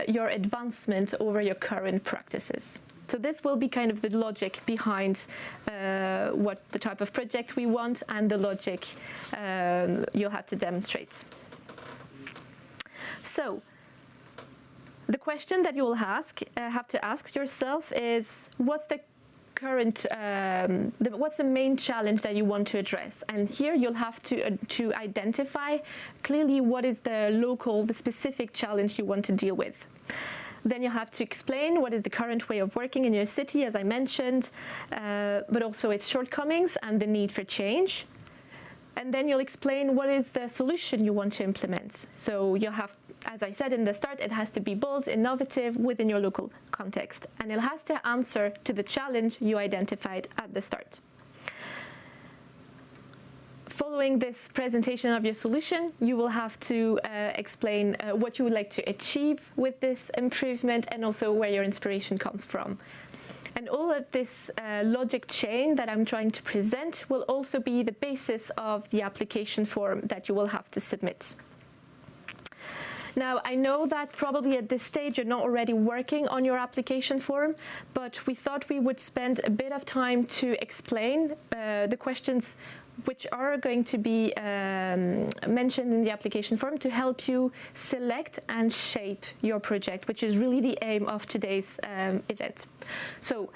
S3: your advancement over your current practices. So this will be kind of the logic behind what the type of project we want and the logic you'll have to demonstrate. So, the question that you will have to ask yourself is, what's the current, what's the main challenge that you want to address? And here you'll have to identify clearly what is the specific challenge you want to deal with. Then you'll have to explain what is the current way of working in your city, as I mentioned, but also its shortcomings and the need for change. And then you'll explain what is the solution you want to implement. So you'll have, as I said in the start, it has to be bold, innovative within your local context. And it has to answer to the challenge you identified at the start. Following this presentation of your solution, you will have to explain what you would like to achieve with this improvement and also where your inspiration comes from. And all of this logic chain that I'm trying to present will also be the basis of the application form that you will have to submit. Now, I know that probably at this stage you're not already working on your application form, but we thought we would spend a bit of time to explain the questions which are going to be mentioned in the application form to help you select and shape your project, which is really the aim of today's event. So,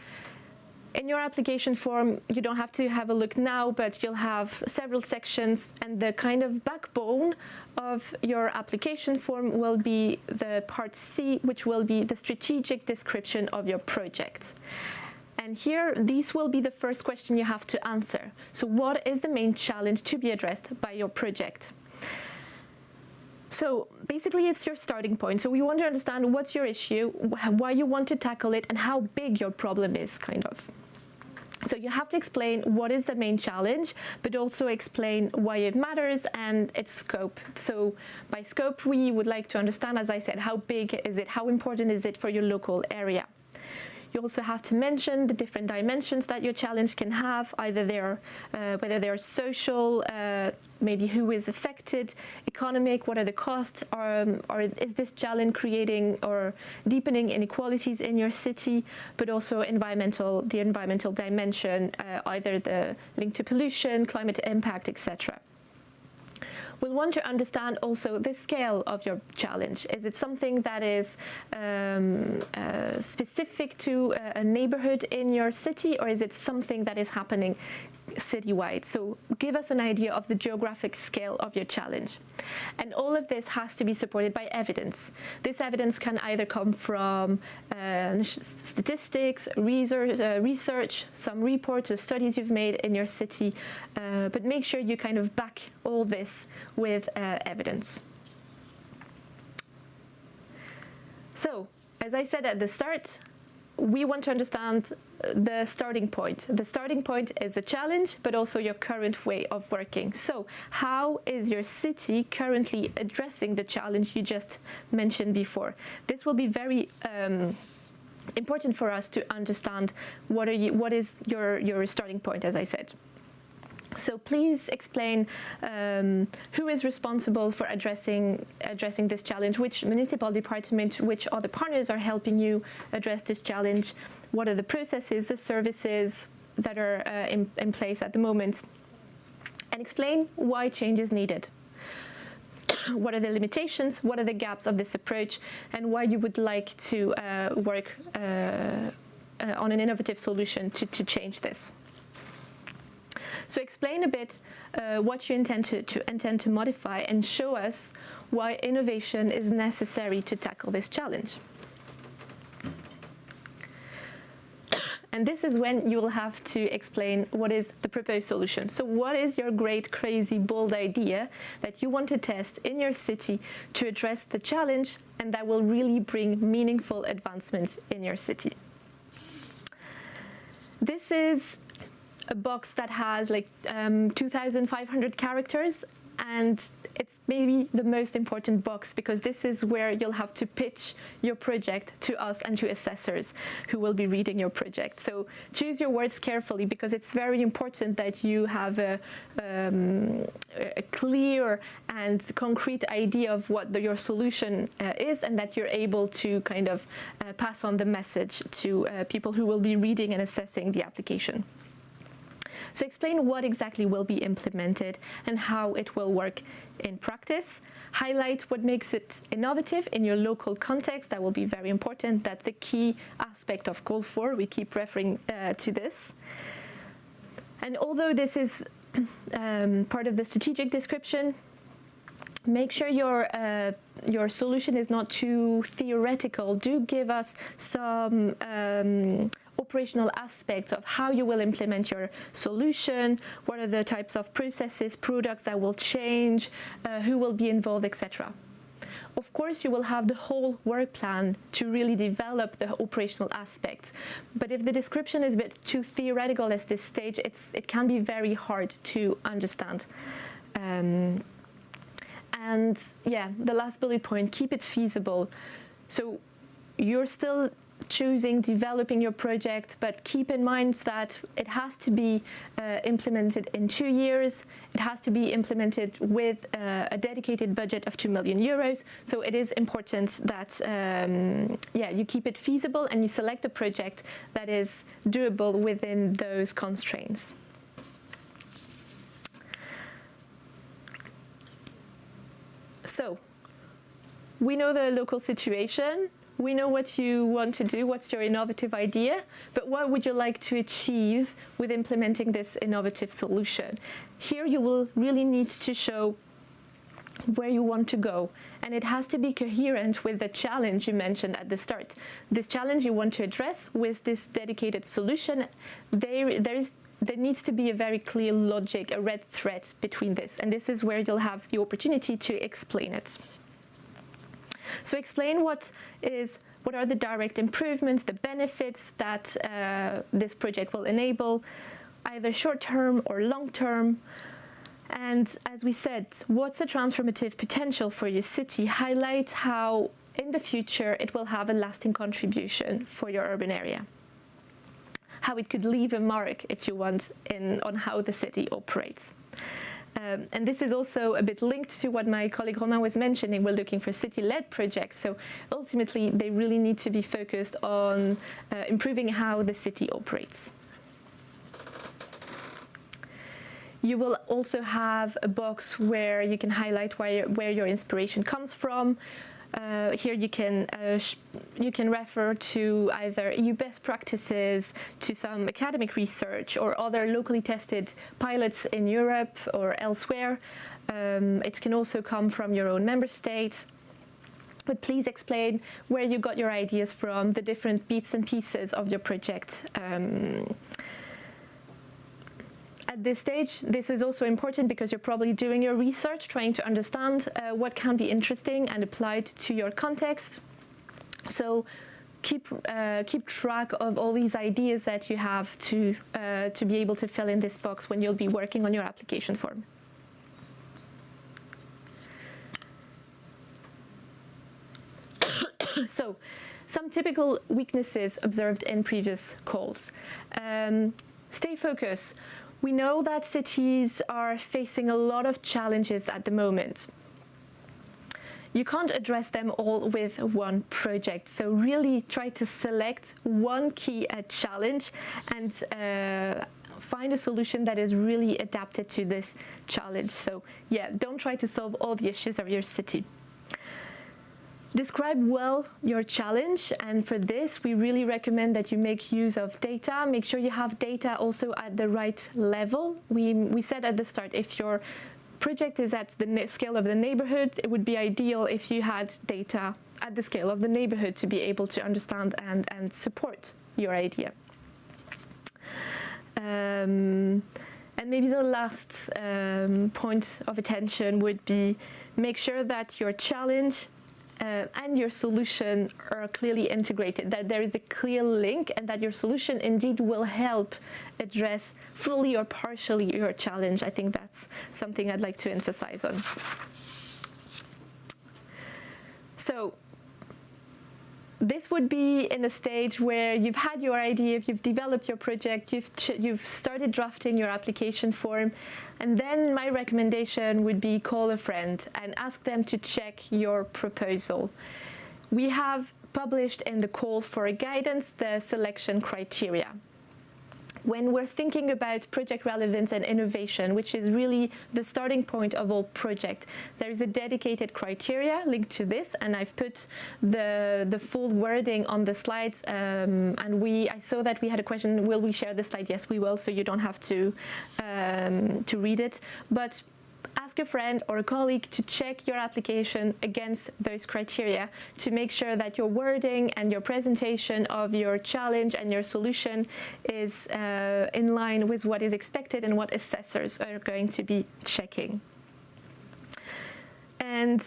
S3: in your application form, you don't have to have a look now, but you'll have several sections, and the kind of backbone of your application form will be the part C, which will be the strategic description of your project. And here, these will be the first question you have to answer. So what is the main challenge to be addressed by your project? So basically, it's your starting point. So we want to understand what's your issue, why you want to tackle it, and how big your problem is, kind of. So you have to explain what is the main challenge, but also explain why it matters and its scope. So by scope, we would like to understand, as I said, how big is it, how important is it for your local area. You also have to mention the different dimensions that your challenge can have, either whether they're social, maybe who is affected, economic, what are the costs, or is this challenge creating or deepening inequalities in your city, but also the environmental dimension, either the link to pollution, climate impact, etc. We'll want to understand also the scale of your challenge. Is it something that is specific to a neighborhood in your city, or is it something that is happening citywide? So give us an idea of the geographic scale of your challenge. And all of this has to be supported by evidence. This evidence can either come from statistics, research, some reports or studies you've made in your city, but make sure you kind of back all this with evidence. So, as I said at the start, we want to understand the starting point. The starting point is a challenge, but also your current way of working. So how is your city currently addressing the challenge you just mentioned before? This will be very important for us to understand what is your starting point, as I said. So please explain who is responsible for addressing this challenge, which municipal department, which other partners are helping you address this challenge, what are the processes, the services that are in place at the moment, and explain why change is needed. What are the limitations, what are the gaps of this approach, and why you would like to work on an innovative solution to change this. So explain a bit what you intend to modify, and show us why innovation is necessary to tackle this challenge. And this is when you will have to explain what is the proposed solution. So what is your great, crazy, bold idea that you want to test in your city to address the challenge, and that will really bring meaningful advancements in your city? This is a box that has like 2,500 characters, and it's maybe the most important box, because this is where you'll have to pitch your project to us and to assessors who will be reading your project. So choose your words carefully, because it's very important that you have a clear and concrete idea of what your solution is, and that you're able to kind of pass on the message to people who will be reading and assessing the application. So explain what exactly will be implemented and how it will work in practice. Highlight what makes it innovative in your local context. That will be very important. That's the key aspect of Call 4. We keep referring to this. And although this is part of the strategic description, make sure your solution is not too theoretical. Do give us some operational aspects of how you will implement your solution, what are the types of processes, products that will change, who will be involved, etc. Of course, you will have the whole work plan to really develop the operational aspects. But if the description is a bit too theoretical at this stage, it can be very hard to understand. And yeah, the last bullet point, keep it feasible. So you're still developing your project, but keep in mind that it has to be implemented in 2 years. It has to be implemented with a dedicated budget of 2 million euros. So it is important that you keep it feasible, and you select a project that is doable within those constraints. So we know the local situation. We know what you want to do, what's your innovative idea, but what would you like to achieve with implementing this innovative solution? Here you will really need to show where you want to go, and it has to be coherent with the challenge you mentioned at the start. This challenge you want to address with this dedicated solution, there needs to be a very clear logic, a red thread between this, and this is where you'll have the opportunity to explain it. So explain what are the direct improvements, the benefits that this project will enable, either short-term or long-term. And as we said, what's the transformative potential for your city? Highlight how in the future it will have a lasting contribution for your urban area. How it could leave a mark, if you want, on how the city operates. And this is also a bit linked to what my colleague Romain was mentioning. We're looking for city-led projects. So ultimately, they really need to be focused on improving how the city operates. You will also have a box where you can highlight where your inspiration comes from. Here you can refer to either EU best practices, to some academic research, or other locally tested pilots in Europe or elsewhere. It can also come from your own member states. But please explain where you got your ideas from, the different bits and pieces of your project. At this stage, this is also important because you're probably doing your research, trying to understand what can be interesting and applied to your context. So keep track of all these ideas that you have to be able to fill in this box when you'll be working on your application form. So, some typical weaknesses observed in previous calls. Stay focused. We know that cities are facing a lot of challenges at the moment. You can't address them all with one project, so really try to select one key challenge and find a solution that is really adapted to this challenge. So yeah, don't try to solve all the issues of your city. Describe well your challenge, and for this we really recommend that you make use of data. Make sure you have data also at the right level. We said at the start, if your project is at the scale of the neighborhood, it would be ideal if you had data at the scale of the neighborhood to be able to understand and support your idea. And maybe the last point of attention would be make sure that your challenge and your solution are clearly integrated, that there is a clear link, and that your solution indeed will help address fully or partially your challenge. I think that's something I'd like to emphasize on. So this would be in a stage where you've had your idea, you've developed your project, you've started drafting your application form, and then my recommendation would be call a friend and ask them to check your proposal. We have published in the call for guidance the selection criteria. When we're thinking about project relevance and innovation, which is really the starting point of all project, there is a dedicated criteria linked to this, and I've put the full wording on the slides. And I saw that we had a question, will we share the slide? Yes, we will, so you don't have to read it. But ask a friend or a colleague to check your application against those criteria to make sure that your wording and your presentation of your challenge and your solution is in line with what is expected and what assessors are going to be checking. And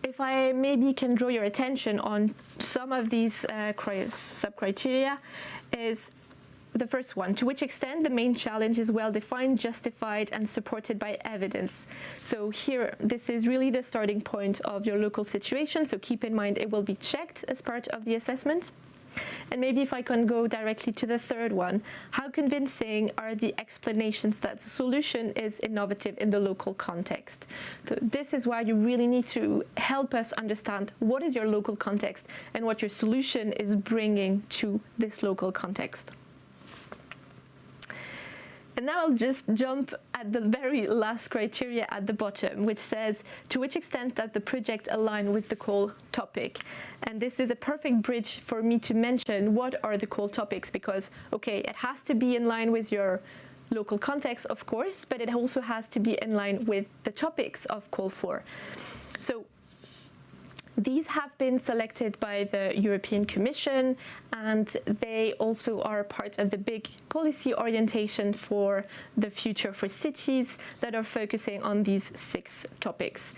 S3: if I maybe can draw your attention on some of these sub-criteria, is the first one, to which extent the main challenge is well defined, justified, and supported by evidence. So here, this is really the starting point of your local situation, so keep in mind it will be checked as part of the assessment. And maybe if I can go directly to the third one, how convincing are the explanations that the solution is innovative in the local context? So this is why you really need to help us understand what is your local context and what your solution is bringing to this local context. And now I'll just jump at the very last criteria at the bottom, which says to which extent does the project align with the call topic. And this is a perfect bridge for me to mention what are the call topics, because, okay, it has to be in line with your local context, of course, but it also has to be in line with the topics of call for. So these have been selected by the European Commission, and they also are part of the big policy orientation for the future for cities that are focusing on these 6 topics.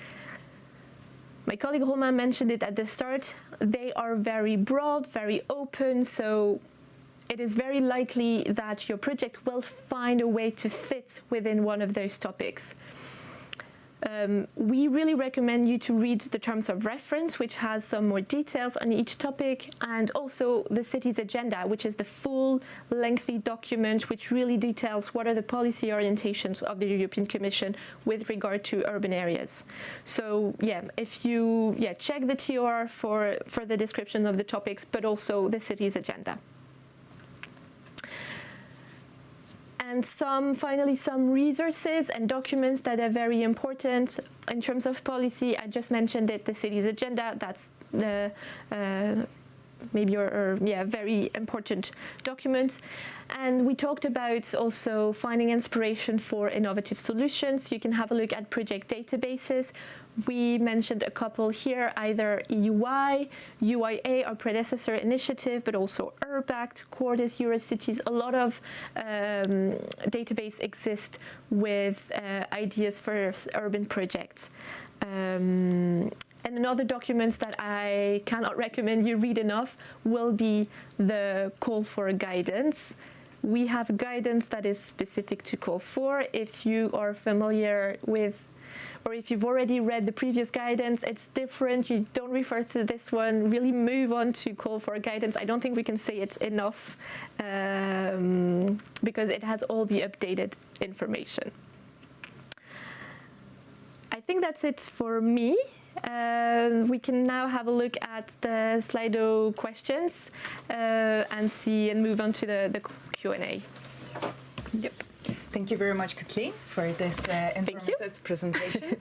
S3: My colleague Romain mentioned it at the start. They are very broad, very open, so it is very likely that your project will find a way to fit within one of those topics. We really recommend you to read the terms of reference, which has some more details on each topic, and also the city's agenda, which is the full lengthy document which really details what are the policy orientations of the European Commission with regard to urban areas. So yeah, if you check the TOR for the description of the topics, but also the city's agenda. And finally, some resources and documents that are very important in terms of policy. I just mentioned it, the city's agenda. That's the maybe your very important document. And we talked about also finding inspiration for innovative solutions. You can have a look at project databases. We mentioned a couple here, either EUI, UIA, our predecessor initiative, but also URBACT, Quartus, Eurocities. A lot of database exist with ideas for urban projects. And another document that I cannot recommend you read enough will be the call for guidance. We have guidance that is specific to call for. If you are familiar with, or if you've already read the previous guidance, it's different. You don't refer to this one. Really move on to call for guidance. I don't think we can say it enough because it has all the updated information. I think that's it for me. We can now have a look at the Slido questions and move on to the Q&A.
S2: Yep. Thank you very much, Kathleen, for this informative presentation.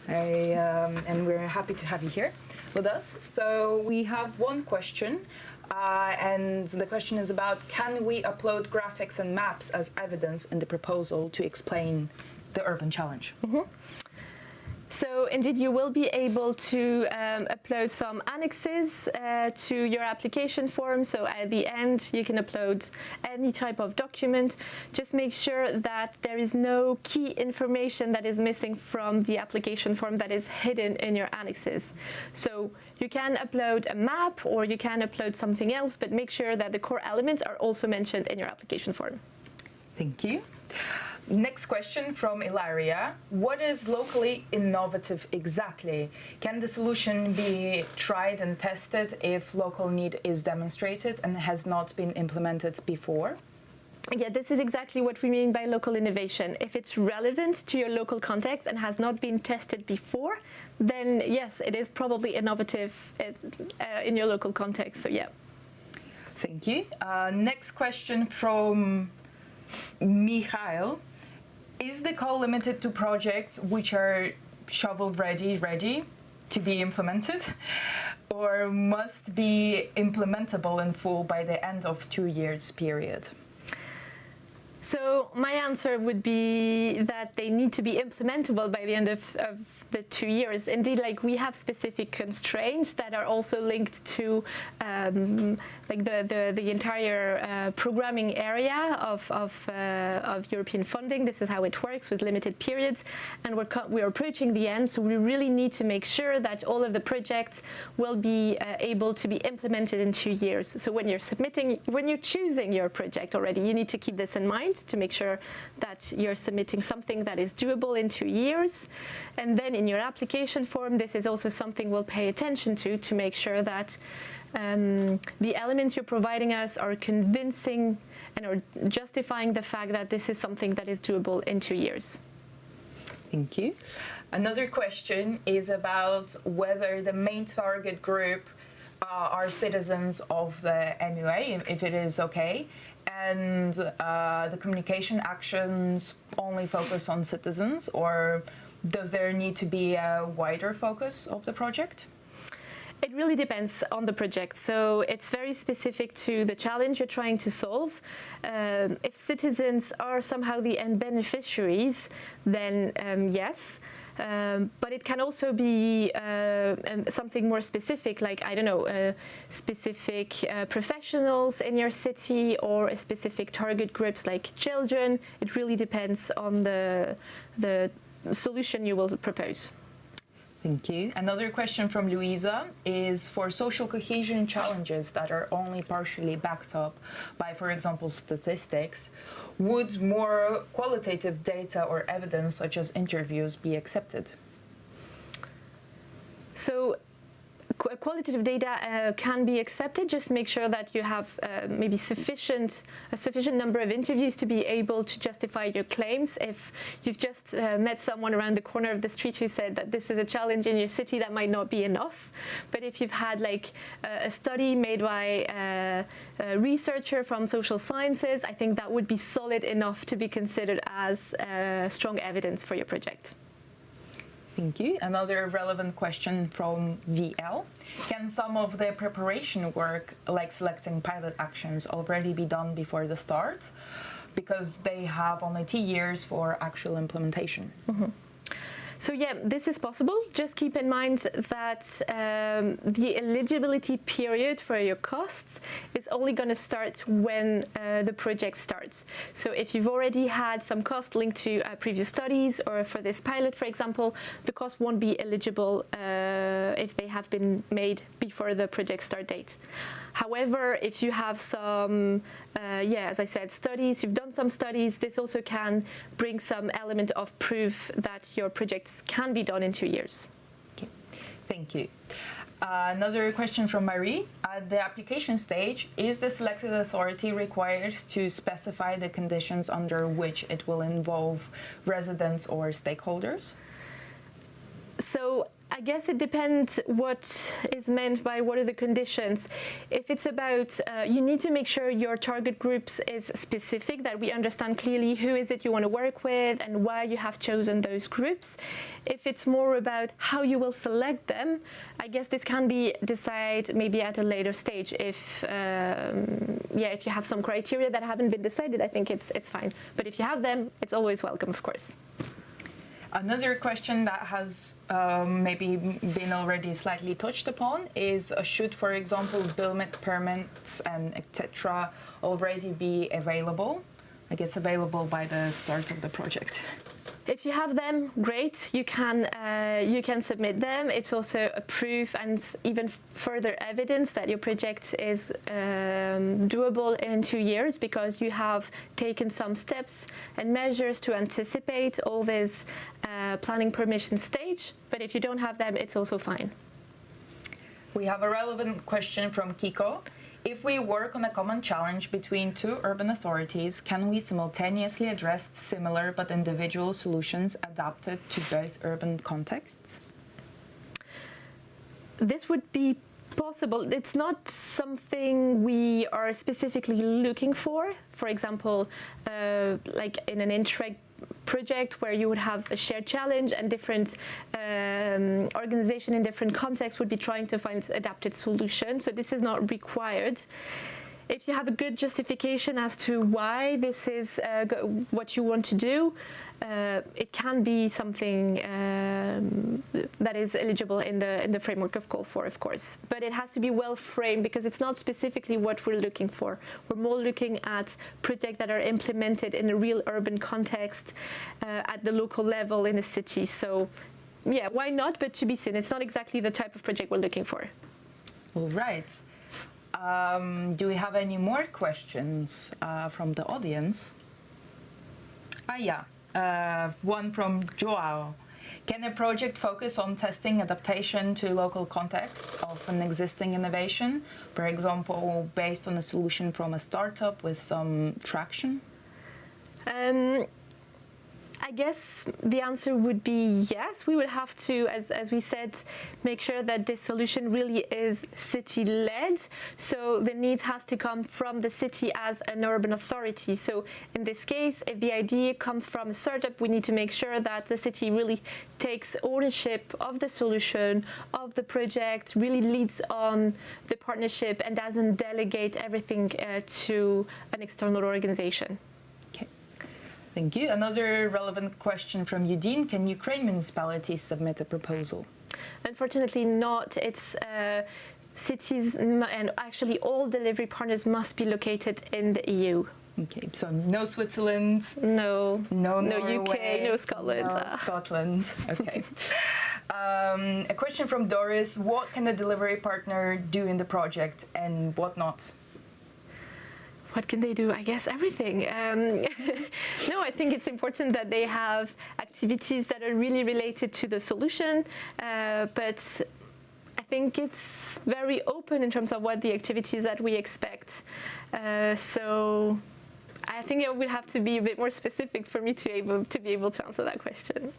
S2: And we're happy to have you here with us. So we have one question, and the question is about, can we upload graphics and maps as evidence in the proposal to explain the urban challenge?
S3: Mm-hmm. So indeed, you will be able to upload some annexes to your application form. So at the end, you can upload any type of document. Just make sure that there is no key information that is missing from the application form that is hidden in your annexes. So you can upload a map or you can upload something else, but make sure that the core elements are also mentioned in your application form.
S2: Thank you. Next question from Ilaria. What is locally innovative exactly? Can the solution be tried and tested if local need is demonstrated and has not been implemented before?
S3: Yeah, this is exactly what we mean by local innovation. If it's relevant to your local context and has not been tested before, then yes, it is probably innovative in your local context. So yeah.
S2: Thank you. Next question from Mikhail. Is the call limited to projects which are shovel ready to be implemented, or must be implementable in full by the end of 2 years period?
S3: So my answer would be that they need to be implementable by the end of the 2 years. Indeed, like we have specific constraints that are also linked to like the entire programming area of European funding. This is how it works with limited periods, and we're approaching the end. So we really need to make sure that all of the projects will be able to be implemented in 2 years. So when you're choosing your project already, you need to keep this in mind to make sure that you're submitting something that is doable in 2 years. And then in your application form, this is also something we'll pay attention to make sure that the elements you're providing us are convincing and are justifying the fact that this is something that is doable in 2 years.
S2: Thank you. Another question is about whether the main target group are citizens of the MUA, if it is okay, and the communication actions only focus on citizens, or does there need to be a wider focus of the project?
S3: It really depends on the project. So it's very specific to the challenge you're trying to solve. If citizens are somehow the end beneficiaries, then yes. But it can also be something more specific, like, I don't know, specific professionals in your city or a specific target groups like children. It really depends on the solution you will propose.
S2: Thank you. Another question from Luisa is, for social cohesion challenges that are only partially backed up by, for example, statistics, would more qualitative data or evidence, such as interviews, be accepted?
S3: So qualitative data can be accepted. Just make sure that you have maybe a sufficient number of interviews to be able to justify your claims. If you've just met someone around the corner of the street who said that this is a challenge in your city, that might not be enough. But if you've had like a study made by a researcher from social sciences, I think that would be solid enough to be considered as strong evidence for your project.
S2: Thank you. Another relevant question from VL. Can some of the preparation work, like selecting pilot actions, already be done before the start? Because they have only 2 years for actual implementation.
S3: Mm-hmm. So yeah, this is possible. Just keep in mind that the eligibility period for your costs is only going to start when the project starts. So if you've already had some cost linked to previous studies, or for this pilot, for example, the cost won't be eligible if they have been made before the project start date. However, if you have some, as I said, studies, you've done some studies, this also can bring some element of proof that your projects can be done in 2 years.
S2: Okay. Thank you. Another question from Marie. At the application stage, is the selected authority required to specify the conditions under which it will involve residents or stakeholders?
S3: So I guess it depends what is meant by what are the conditions. If it's about, you need to make sure your target groups is specific, that we understand clearly who is it you want to work with and why you have chosen those groups. If it's more about how you will select them, I guess this can be decided maybe at a later stage. If you have some criteria that haven't been decided, I think it's fine. But if you have them, it's always welcome, of course.
S2: Another question that has maybe been already slightly touched upon is, should, for example, building permits and etc. already be available? I guess available by the start of the project.
S3: If you have them, great. You can submit them. It's also a proof and even further evidence that your project is doable in 2 years, because you have taken some steps and measures to anticipate all this planning permission stage. But if you don't have them, it's also fine.
S2: We have a relevant question from Kiko. If we work on a common challenge between 2 urban authorities, can we simultaneously address similar but individual solutions adapted to both urban contexts?
S3: This would be possible. It's not something we are specifically looking for. For example, like in an Interreg project where you would have a shared challenge and different organization in different contexts would be trying to find adapted solutions. So this is not required. If you have a good justification as to why this is what you want to do, it can be something that is eligible in the framework of Call for, of course. But it has to be well framed, because it's not specifically what we're looking for. We're more looking at projects that are implemented in a real urban context at the local level in a city. So yeah, why not? But to be seen, it's not exactly the type of project we're looking for.
S2: All right. Do we have any more questions from the audience? One from Joao. Can a project focus on testing adaptation to local context of an existing innovation, for example, based on a solution from a startup with some traction?
S3: I guess the answer would be yes. We would have to, as we said, make sure that this solution really is city-led. So the need has to come from the city as an urban authority. So in this case, if the idea comes from a startup, we need to make sure that the city really takes ownership of the solution, of the project, really leads on the partnership and doesn't delegate everything to an external organization.
S2: Thank you. Another relevant question from Eugene. Can Ukraine municipalities submit a proposal?
S3: Unfortunately not. It's cities, and actually all delivery partners must be located in the EU.
S2: Okay, so no Switzerland?
S3: No.
S2: No Norway,
S3: UK, no Scotland.
S2: No Scotland. Okay. A question from Doris. What can a delivery partner do in the project and what not?
S3: What can they do? I guess everything. No, I think it's important that they have activities that are really related to the solution, but I think it's very open in terms of what the activities that we expect. So I think it would have to be a bit more specific for me to be able to answer that question.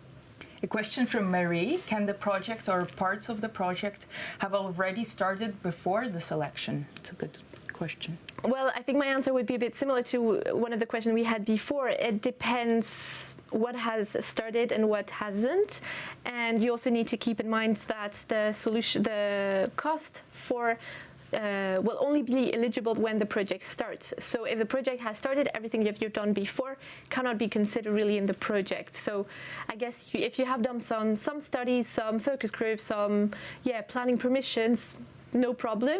S2: A question from Marie. Can the project or parts of the project have already started before the selection? It's a good question.
S3: Well, I think my answer would be a bit similar to one of the questions we had before. It depends what has started and what hasn't, and you also need to keep in mind that the cost for will only be eligible when the project starts. So if the project has started, everything you've done before cannot be considered really in the project. So I guess if you have done some studies, some focus groups, some planning permissions, no problem.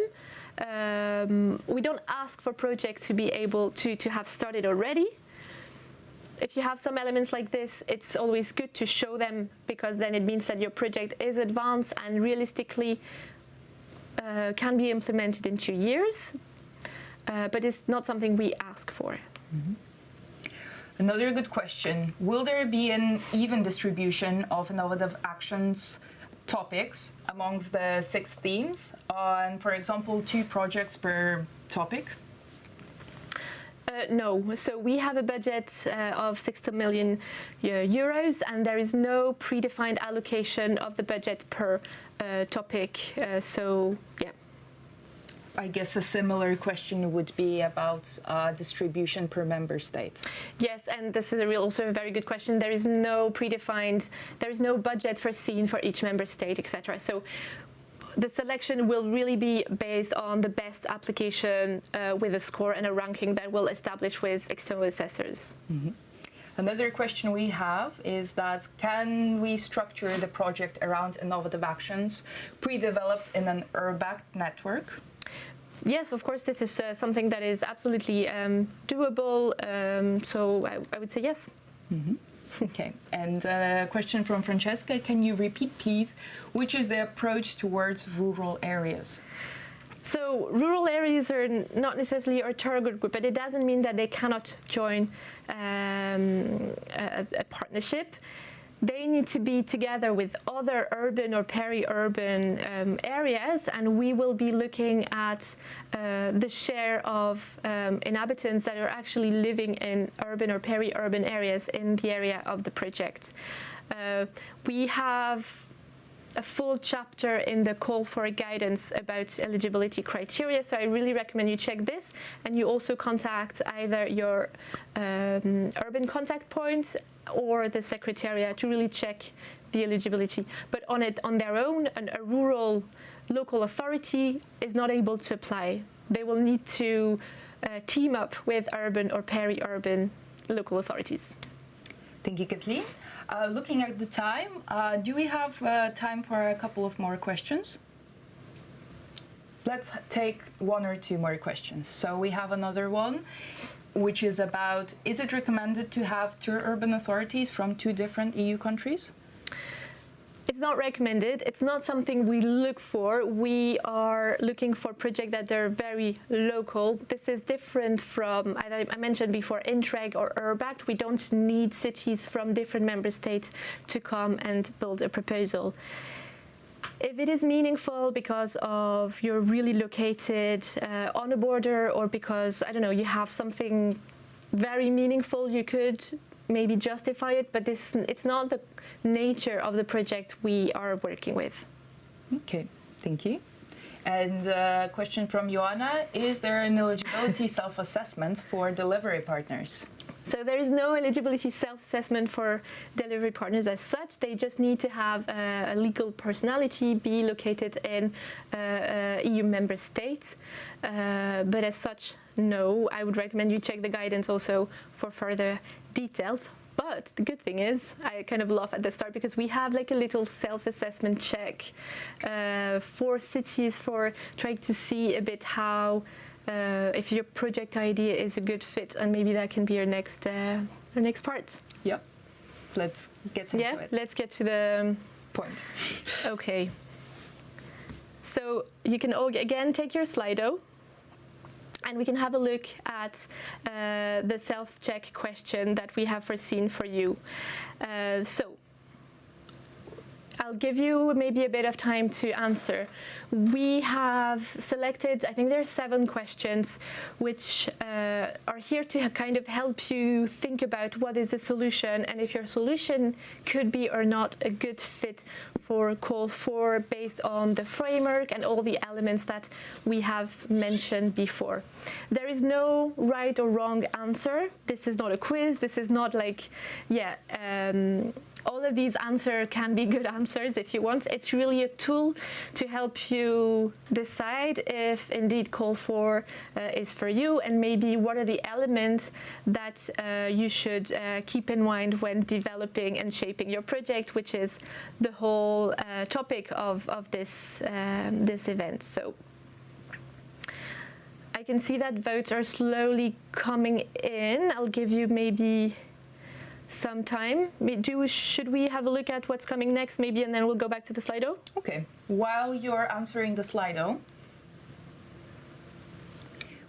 S3: We don't ask for projects to be able to have started already. If you have some elements like this, it's always good to show them, because then it means that your project is advanced and realistically can be implemented in 2 years, but it's not something we ask for.
S2: Mm-hmm. Another good question. Will there be an even distribution of innovative actions topics amongst the 6 themes on, for example, 2 projects per topic?
S3: No. So we have a budget of 60 million euros, and there is no predefined allocation of the budget per topic. So, yeah.
S2: I guess a similar question would be about distribution per member state.
S3: Yes, and this is also a very good question. There is no predefined, there is no budget foreseen for each member state, etc. So the selection will really be based on the best application with a score and a ranking that we'll establish with external assessors.
S2: Mm-hmm. Another question we have is that can we structure the project around innovative actions pre-developed in an URBACT network?
S3: Yes, of course, this is something that is absolutely doable. So I would say yes.
S2: Mm-hmm. Okay, and a question from Francesca. Can you repeat, please, which is the approach towards rural areas?
S3: So rural areas are not necessarily our target group, but it doesn't mean that they cannot join a partnership. They need to be together with other urban or peri-urban areas, and we will be looking at the share of inhabitants that are actually living in urban or peri-urban areas in the area of the project. We have a full chapter in the call for guidance about eligibility criteria, so I really recommend you check this, and you also contact either your urban contact point or the secretariat to really check the eligibility. But on their own, a rural local authority is not able to apply. They will need to team up with urban or peri-urban local authorities.
S2: Thank you, Kathleen. Looking at the time, do we have time for a couple of more questions? Let's take 1 or 2 more questions. So we have another one, which is about, is it recommended to have 2 urban authorities from 2 different EU countries?
S3: It's not recommended. It's not something we look for. We are looking for projects that are very local. This is different from, as I mentioned before, Interreg or URBACT. We don't need cities from different member states to come and build a proposal. If it is meaningful because of you're really located on a border, or because, I don't know, you have something very meaningful, you could maybe justify it, but it's not the nature of the project we are working with. Okay, thank you. And a question from Joanna, is there an eligibility self-assessment for delivery partners? So there is no eligibility self-assessment for delivery partners as such. They just need to have a legal personality, be located in EU member states. But as such, no. I would recommend you check the guidance also for further details. But the good thing is, I kind of laugh at the start because we have like a little self-assessment check for cities, for trying to see a bit how if your project idea is a good fit, and maybe that can be our next part. Yeah, let's get into it. Let's get to the point. Okay. So you can all again take your Slido, and we can have a look at the self-check question that we have foreseen for you. So I'll give you maybe a bit of time to answer. We have selected, I think there are 7 questions, which are here to kind of help you think about what is a solution and if your solution could be or not a good fit for Call 4 based on the framework and all the elements that we have mentioned before. There is no right or wrong answer. This is not a quiz. This is not like, all of these answers can be good answers if you want. It's really a tool to help you decide if indeed Call 4 is for you, and maybe what are the elements that you should keep in mind when developing and shaping your project, which is the whole topic of this, this event. So I can see that votes are slowly coming in. I'll give you maybe some time. Should we have a look at what's coming next maybe, and then we'll go back to the Slido?
S2: Okay. While you're answering the Slido,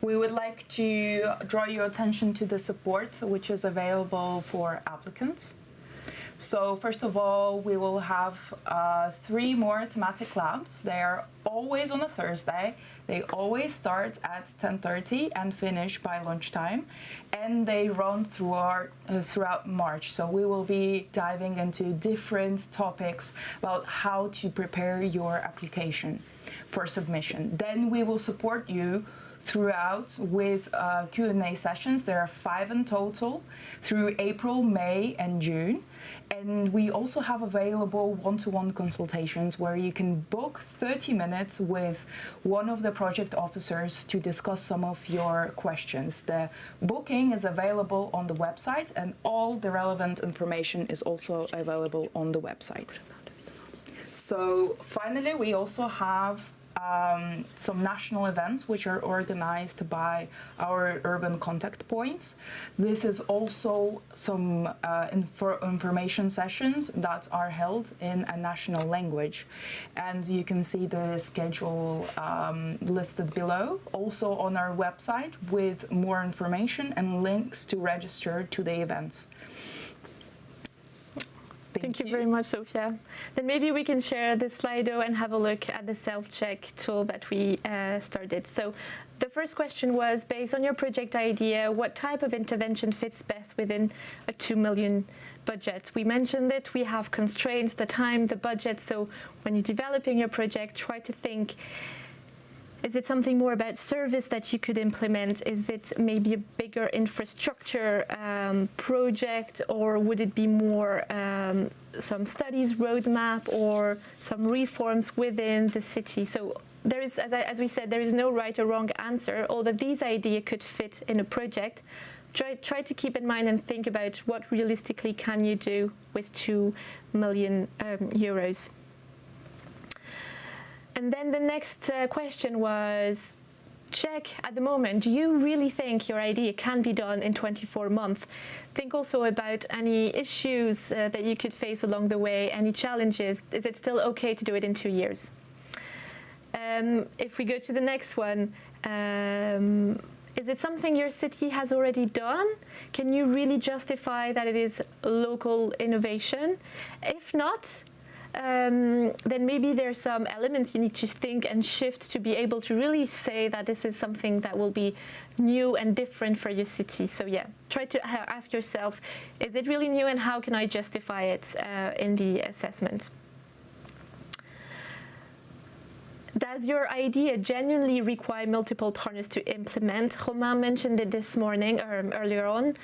S2: we would like to draw your attention to the support which is available for applicants. So first of all, we will have 3 more thematic labs. They are always on a Thursday. They always start at 10:30 and finish by lunchtime, and they run throughout March. So we will be diving into different topics about how to prepare your application for submission. Then we will support you throughout with Q&A sessions. There are 5 in total through April, May, and June. And we also have available one-to-one consultations where you can book 30 minutes with one of the project officers to discuss some of your questions. The booking is available on the website, and all the relevant information is also available on the website. So finally, we also have some national events which are organized by our urban contact points. This is also some information sessions that are held in a national language, and you can see the schedule listed below, also on our website, with more information and links to register to the events.
S3: Thank you very much, Sophia. Then maybe we can share the Slido and have a look at the self-check tool that we started. So the first question was, based on your project idea, what type of intervention fits best within a 2 million budget? We mentioned that we have constraints, the time, the budget. So when you're developing your project, try to think, is it something more about service that you could implement? Is it maybe a bigger infrastructure project, or would it be more some studies roadmap or some reforms within the city? So there is, as we said, there is no right or wrong answer. All of these ideas could fit in a project. Try to keep in mind and think about what realistically can you do with 2 million euros. And then the next question was, check at the moment, do you really think your idea can be done in 24 months? Think also about any issues that you could face along the way, any challenges. Is it still okay to do it in 2 years? If we go to the next one, is it something your city has already done? Can you really justify that it is local innovation? If not, then maybe there's some elements you need to think and shift to be able to really say that this is something that will be new and different for your city. So yeah, try to ask yourself, is it really new, and how can I justify it in the assessment? Does your idea genuinely require multiple partners to implement? Romain mentioned it this morning or earlier on.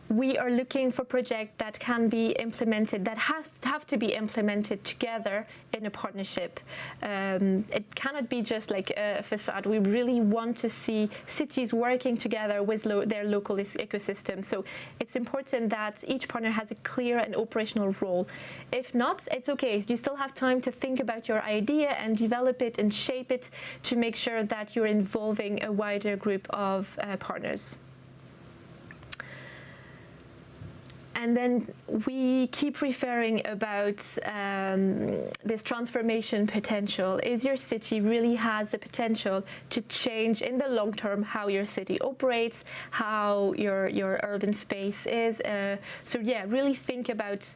S3: We are looking for projects that can be implemented, that have to be implemented together in a partnership. It cannot be just like a facade. We really want to see cities working together with their local ecosystem. So it's important that each partner has a clear and operational role. If not, it's okay. You still have time to think about your idea and develop it and shape it to make sure that you're involving a wider group of partners. And then we keep referring about this transformation potential. Is your city really has the potential to change in the long term how your city operates, how your urban space is? So yeah, really think about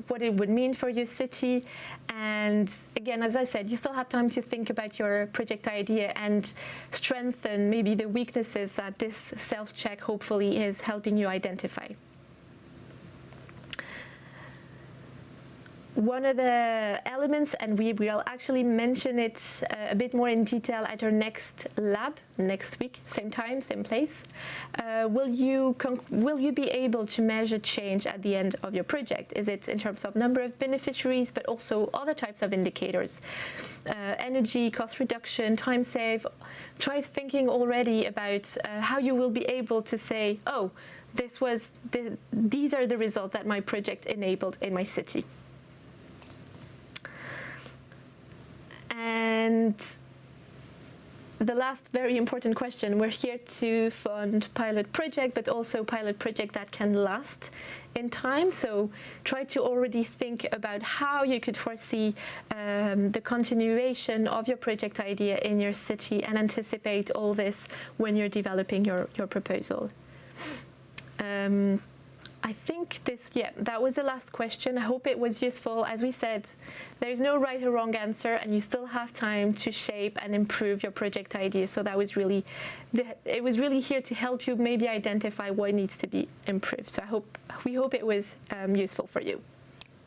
S3: what it would mean for your city. And again, as I said, you still have time to think about your project idea and strengthen maybe the weaknesses that this self-check hopefully is helping you identify. One of the elements, and we will actually mention it a bit more in detail at our next lab next week, same time, same place. Will you be able to measure change at the end of your project? Is it in terms of number of beneficiaries, but also other types of indicators? Energy, cost reduction, time save. Try thinking already about how you will be able to say, oh, these are the results that my project enabled in my city. And the last very important question, we're here to fund pilot project, but also pilot project that can last in time. So try to already think about how you could foresee the continuation of your project idea in your city and anticipate all this when you're developing your proposal. I think that was the last question. I hope it was useful. As we said, there's no right or wrong answer, and you still have time to shape and improve your project idea. So that was it was really here to help you maybe identify what needs to be improved. So we hope it was useful for you.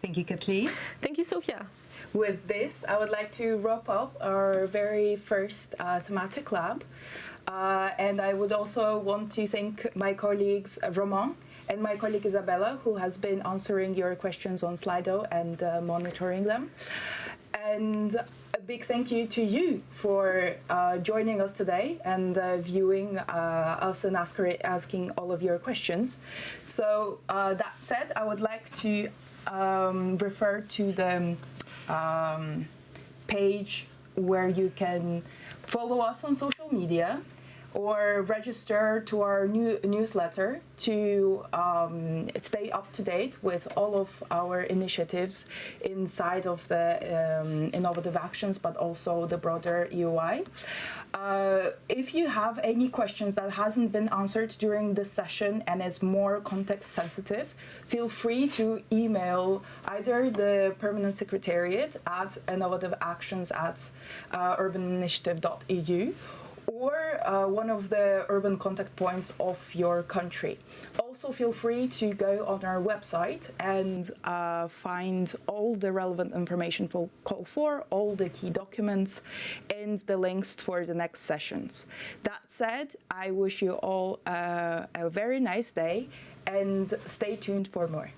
S2: Thank you, Kathleen.
S3: Thank you, Sophia.
S2: With this, I would like to wrap up our very first thematic lab. And I would also want to thank my colleagues, Romain, and my colleague Isabella, who has been answering your questions on Slido and monitoring them. And a big thank you to you for joining us today and viewing us and asking all of your questions. So that said, I would like to refer to the page where you can follow us on social media or register to our new newsletter to stay up to date with all of our initiatives inside of the innovative actions, but also the broader EOI. If you have any questions that hasn't been answered during this session and is more context sensitive, feel free to email either the Permanent Secretariat at innovativeactions@urbaninitiative.eu or one of the urban contact points of your country. Also, feel free to go on our website and find all the relevant information for Call 4, all the key documents, and the links for the next sessions. That said, I wish you all a very nice day and stay tuned for more.